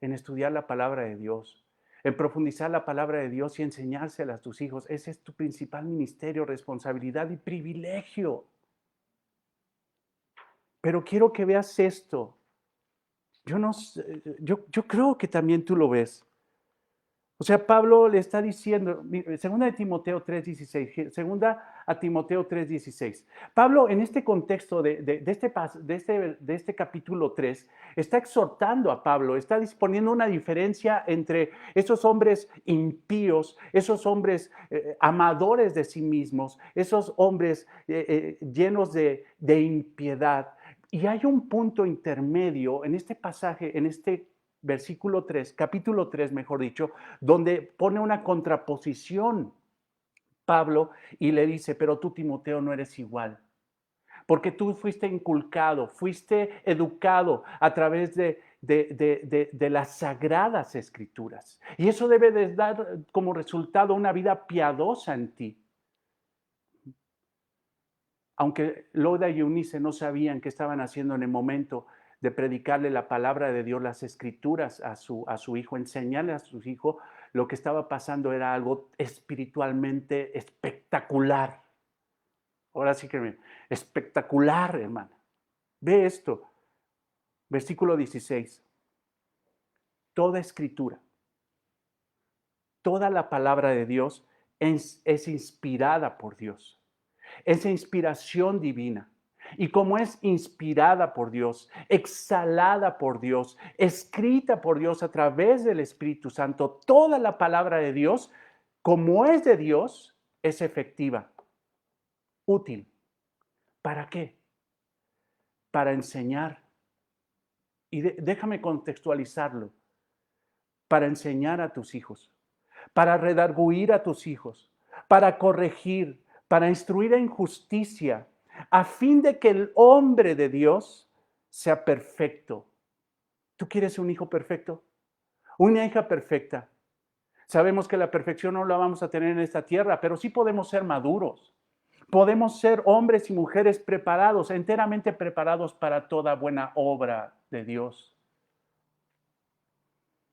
en estudiar la palabra de Dios, en profundizar la palabra de Dios y enseñársela a tus hijos. Ese es tu principal ministerio, responsabilidad y privilegio. Pero quiero que veas esto. Yo creo que también tú lo ves. O sea, Pablo le está diciendo, segunda de Timoteo 3:16, segunda a Timoteo 3:16. Pablo, en este contexto de este capítulo 3, está exhortando a Pablo, está disponiendo una diferencia entre esos hombres impíos, esos hombres amadores de sí mismos, esos hombres llenos de impiedad. Y hay un punto intermedio en este pasaje, en este versículo 3, capítulo 3, mejor dicho, donde pone una contraposición Pablo y le dice, pero tú, Timoteo, no eres igual, porque tú fuiste inculcado, fuiste educado a través de las sagradas escrituras. Y eso debe de dar como resultado una vida piadosa en ti. Aunque Loda y Eunice no sabían qué estaban haciendo en el momento de predicarle la palabra de Dios, las escrituras a su hijo, enseñarle a su hijo, lo que estaba pasando era algo espiritualmente espectacular. Ahora sí que espectacular, hermana. Ve esto, versículo 16. Toda escritura, toda la palabra de Dios es inspirada por Dios. Es inspiración divina. Y como es inspirada por Dios, exhalada por Dios, escrita por Dios a través del Espíritu Santo, toda la palabra de Dios, como es de Dios, es efectiva, útil. ¿Para qué? Para enseñar. Y déjame contextualizarlo. Para enseñar a tus hijos, para redarguir a tus hijos, para corregir, para instruir en justicia, a fin de que el hombre de Dios sea perfecto. ¿Tú quieres un hijo perfecto? Una hija perfecta. Sabemos que la perfección no la vamos a tener en esta tierra, pero sí podemos ser maduros. Podemos ser hombres y mujeres preparados, enteramente preparados para toda buena obra de Dios.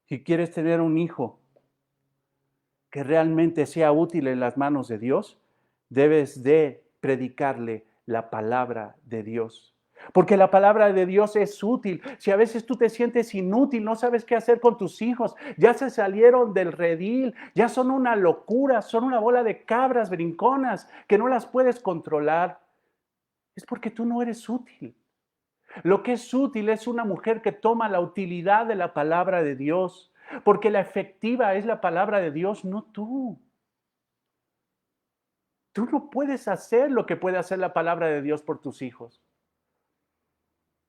Si quieres tener un hijo que realmente sea útil en las manos de Dios, debes de predicarle la palabra de Dios. Porque la palabra de Dios es útil. Si a veces tú te sientes inútil, no sabes qué hacer con tus hijos, ya se salieron del redil, ya son una locura, son una bola de cabras brinconas que no las puedes controlar, es porque tú no eres útil. Lo que es útil es una mujer que toma la utilidad de la palabra de Dios, porque la efectiva es la palabra de Dios, no tú. Tú no puedes hacer lo que puede hacer la palabra de Dios por tus hijos.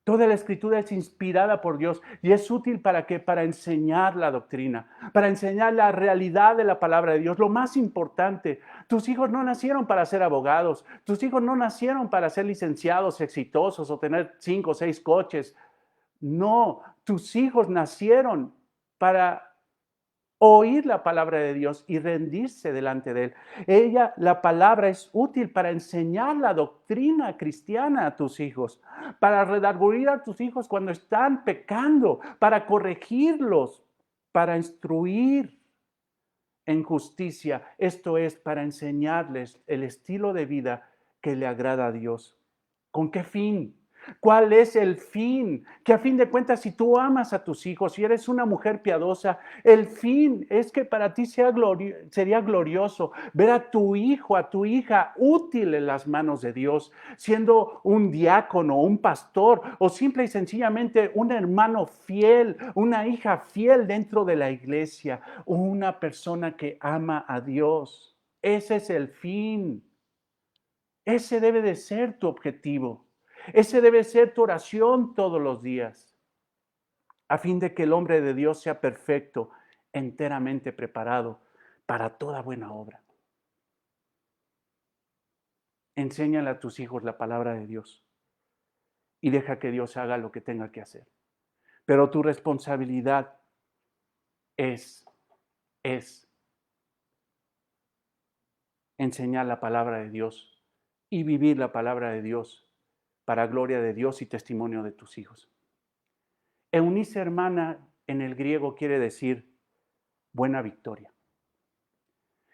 Toda la escritura es inspirada por Dios y es útil para qué? Para enseñar la doctrina, para enseñar la realidad de la palabra de Dios. Lo más importante, tus hijos no nacieron para ser abogados, tus hijos no nacieron para ser licenciados exitosos o tener 5 o 6 coches. No, tus hijos nacieron para oír la palabra de Dios y rendirse delante de Él. La palabra es útil para enseñar la doctrina cristiana a tus hijos, para redarguir a tus hijos cuando están pecando, para corregirlos, para instruir en justicia. Esto es para enseñarles el estilo de vida que le agrada a Dios. ¿Con qué fin? ¿Cuál es el fin? Que a fin de cuentas, si tú amas a tus hijos, si eres una mujer piadosa, el fin es que para ti sería glorioso ver a tu hijo, a tu hija útil en las manos de Dios, siendo un diácono, un pastor o simple y sencillamente un hermano fiel, una hija fiel dentro de la iglesia, una persona que ama a Dios. Ese es el fin. Ese debe de ser tu objetivo. Ese debe ser tu oración todos los días, a fin de que el hombre de Dios sea perfecto, enteramente preparado para toda buena obra. Enséñale a tus hijos la palabra de Dios y deja que Dios haga lo que tenga que hacer. Pero tu responsabilidad es enseñar la palabra de Dios y vivir la palabra de Dios para gloria de Dios y testimonio de tus hijos. Eunice, hermana, en el griego quiere decir buena victoria.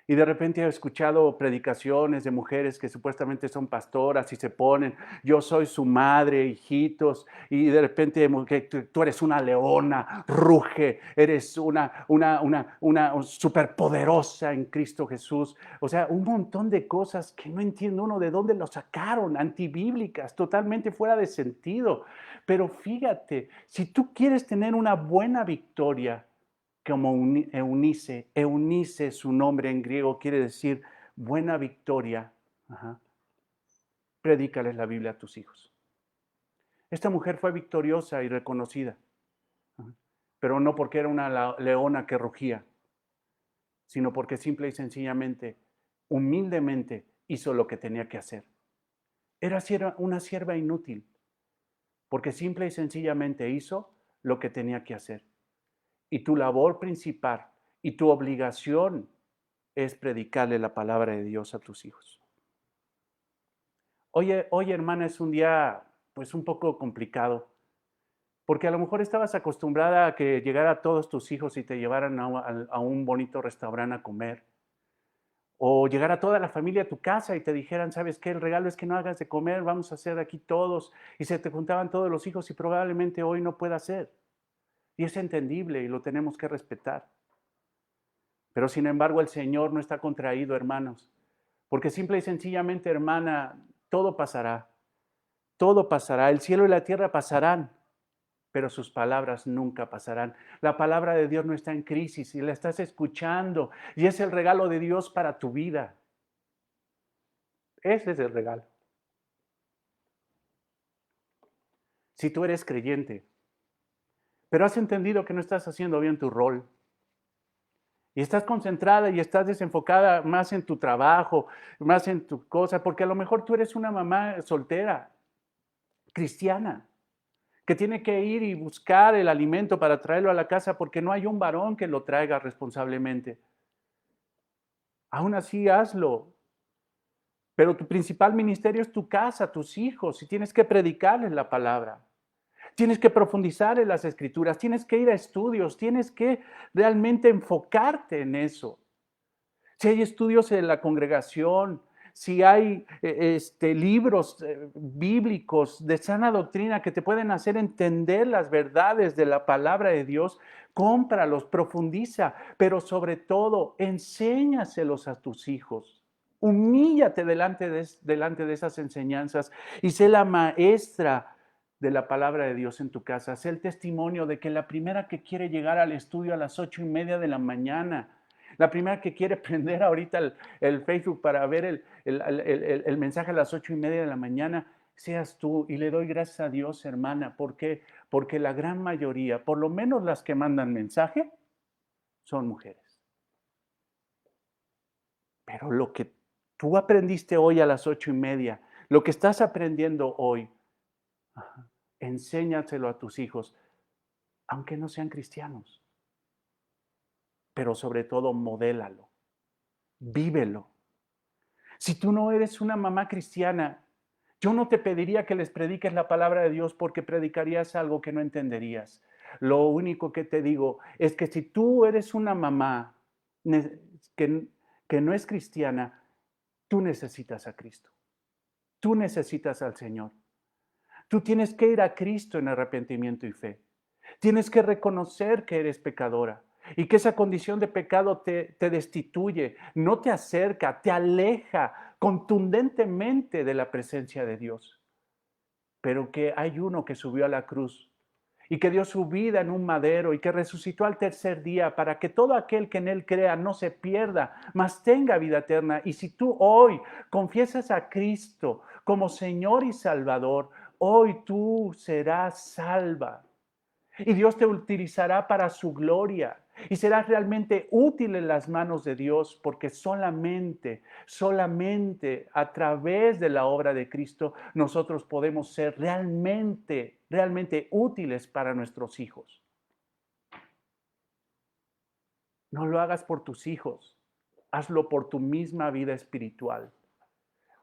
Y de repente he escuchado predicaciones de mujeres que supuestamente son pastoras y se ponen, yo soy su madre, hijitos, y de repente que tú eres una leona, ruge, eres una superpoderosa en Cristo Jesús. O sea, un montón de cosas que no entiendo uno de dónde lo sacaron, antibíblicas, totalmente fuera de sentido. Pero fíjate, si tú quieres tener una buena victoria, como Eunice, su nombre en griego quiere decir buena victoria. Predícales la Biblia a tus hijos. Esta mujer fue victoriosa y reconocida, pero no porque era una leona que rugía, sino porque simple y sencillamente, humildemente hizo lo que tenía que hacer. Era una sierva inútil, porque simple y sencillamente hizo lo que tenía que hacer. Y tu labor principal y tu obligación es predicarle la palabra de Dios a tus hijos. Oye, hermana, es un día pues un poco complicado, porque a lo mejor estabas acostumbrada a que llegara todos tus hijos y te llevaran a un bonito restaurante a comer, o llegara toda la familia a tu casa y te dijeran, ¿sabes qué? El regalo es que no hagas de comer, vamos a hacer aquí todos, y se te juntaban todos los hijos y probablemente hoy no pueda ser. Y es entendible y lo tenemos que respetar. Pero sin embargo el Señor no está contraído, hermanos, porque simple y sencillamente, hermana, todo pasará, el cielo y la tierra pasarán, pero sus palabras nunca pasarán. La palabra de Dios no está en crisis y la estás escuchando y es el regalo de Dios para tu vida. Ese es el regalo. Si tú eres creyente, pero has entendido que no estás haciendo bien tu rol, y estás concentrada y estás desenfocada más en tu trabajo, más en tu cosa, porque a lo mejor tú eres una mamá soltera, cristiana, que tiene que ir y buscar el alimento para traerlo a la casa porque no hay un varón que lo traiga responsablemente. Aún así, hazlo. Pero tu principal ministerio es tu casa, tus hijos, y tienes que predicarles la palabra. Tienes que profundizar en las escrituras, tienes que ir a estudios, tienes que realmente enfocarte en eso. Si hay estudios en la congregación, si hay libros bíblicos de sana doctrina que te pueden hacer entender las verdades de la palabra de Dios, cómpralos, profundiza, pero sobre todo, enséñaselos a tus hijos. Humíllate delante de esas enseñanzas y sé la maestra de la palabra de Dios en tu casa. Sé el testimonio de que la primera que quiere llegar al estudio a las 8:30 de la mañana, la primera que quiere prender ahorita el Facebook para ver el mensaje a las 8:30 de la mañana, seas tú. Y le doy gracias a Dios, hermana. ¿Por qué? Porque la gran mayoría, por lo menos las que mandan mensaje, son mujeres. Pero lo que tú aprendiste hoy a las 8:30, lo que estás aprendiendo hoy, enséñaselo a tus hijos, aunque no sean cristianos. Pero sobre todo, modélalo, vívelo. Si tú no eres una mamá cristiana, yo no te pediría que les prediques la palabra de Dios porque predicarías algo que no entenderías. Lo único que te digo es que si tú eres una mamá que no es cristiana, tú necesitas a Cristo. Tú necesitas al Señor. Tú tienes que ir a Cristo en arrepentimiento y fe. Tienes que reconocer que eres pecadora y que esa condición de pecado te destituye, no te acerca, te aleja contundentemente de la presencia de Dios. Pero que hay uno que subió a la cruz y que dio su vida en un madero y que resucitó al tercer día para que todo aquel que en él crea no se pierda, mas tenga vida eterna. Y si tú hoy confiesas a Cristo como Señor y Salvador, hoy tú serás salva. Y Dios te utilizará para su gloria. Y serás realmente útil en las manos de Dios porque solamente a través de la obra de Cristo nosotros podemos ser realmente útiles para nuestros hijos. No lo hagas por tus hijos, hazlo por tu misma vida espiritual.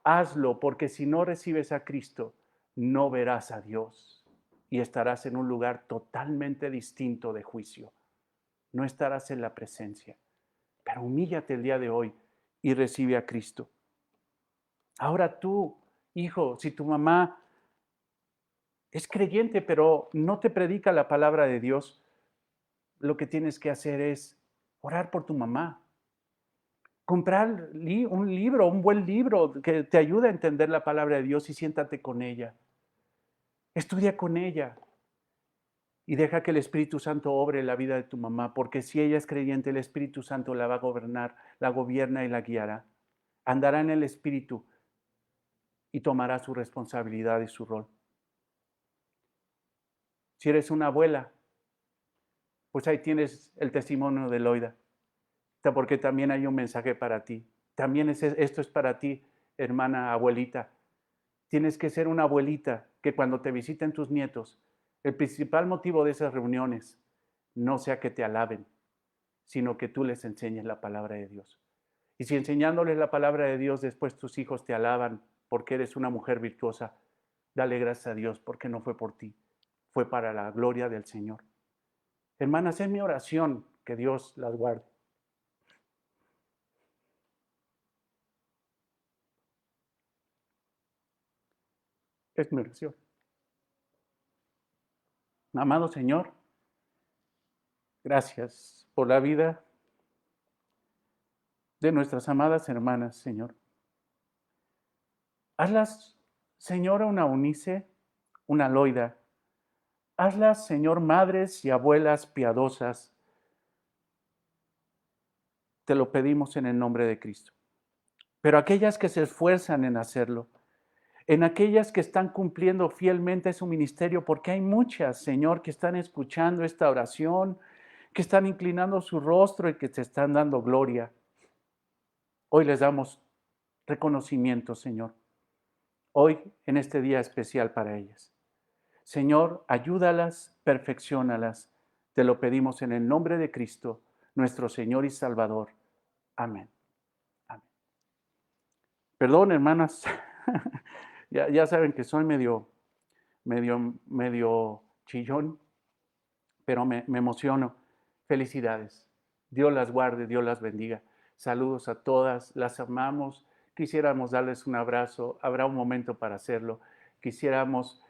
Hazlo porque si no recibes a Cristo, no verás a Dios y estarás en un lugar totalmente distinto de juicio. No estarás en la presencia, pero humíllate el día de hoy y recibe a Cristo. Ahora tú, hijo, si tu mamá es creyente, pero no te predica la palabra de Dios, lo que tienes que hacer es orar por tu mamá. Comprar un libro, un buen libro que te ayude a entender la palabra de Dios y siéntate con ella. Estudia con ella y deja que el Espíritu Santo obre en la vida de tu mamá, porque si ella es creyente, el Espíritu Santo la va a gobernar, la gobierna y la guiará. Andará en el Espíritu y tomará su responsabilidad y su rol. Si eres una abuela, pues ahí tienes el testimonio de Loida, porque también hay un mensaje para ti. También esto es para ti, hermana abuelita. Tienes que ser una abuelita que cuando te visiten tus nietos, el principal motivo de esas reuniones no sea que te alaben, sino que tú les enseñes la palabra de Dios. Y si enseñándoles la palabra de Dios después tus hijos te alaban porque eres una mujer virtuosa, dale gracias a Dios porque no fue por ti, fue para la gloria del Señor. Hermanas, es mi oración que Dios las guarde. Es mi oración. Amado Señor, gracias por la vida de nuestras amadas hermanas, Señor. Hazlas, Señor, una Unice, una Loida. Hazlas, Señor, madres y abuelas piadosas. Te lo pedimos en el nombre de Cristo. Pero aquellas que se esfuerzan en hacerlo, en aquellas que están cumpliendo fielmente su ministerio, porque hay muchas, Señor, que están escuchando esta oración, que están inclinando su rostro y que te están dando gloria. Hoy les damos reconocimiento, Señor. Hoy, en este día especial para ellas. Señor, ayúdalas, perfecciónalas. Te lo pedimos en el nombre de Cristo, nuestro Señor y Salvador. Amén. Amén. Perdón, hermanas. Ya saben que soy medio chillón, pero me emociono. Felicidades. Dios las guarde, Dios las bendiga. Saludos a todas, las amamos. Quisiéramos darles un abrazo, habrá un momento para hacerlo. Quisiéramos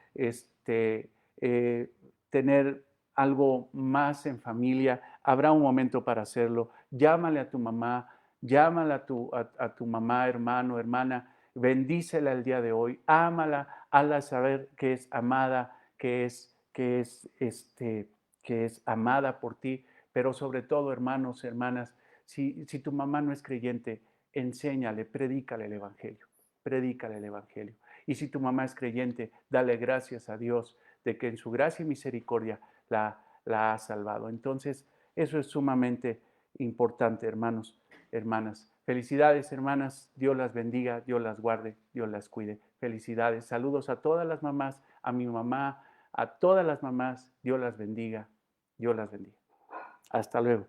tener algo más en familia, habrá un momento para hacerlo. Llámale a tu mamá, llámala a tu mamá, hermano, hermana, bendícela el día de hoy, ámala, hazla saber que es amada, que es amada por ti, pero sobre todo, hermanos, hermanas, si tu mamá no es creyente, enséñale, predícale el Evangelio, predícale el Evangelio. Y si tu mamá es creyente, dale gracias a Dios de que en su gracia y misericordia la ha salvado. Entonces, eso es sumamente importante, hermanos, hermanas. Felicidades, hermanas. Dios las bendiga, Dios las guarde, Dios las cuide. Felicidades. Saludos a todas las mamás, a mi mamá, a todas las mamás. Dios las bendiga, Dios las bendiga. Hasta luego.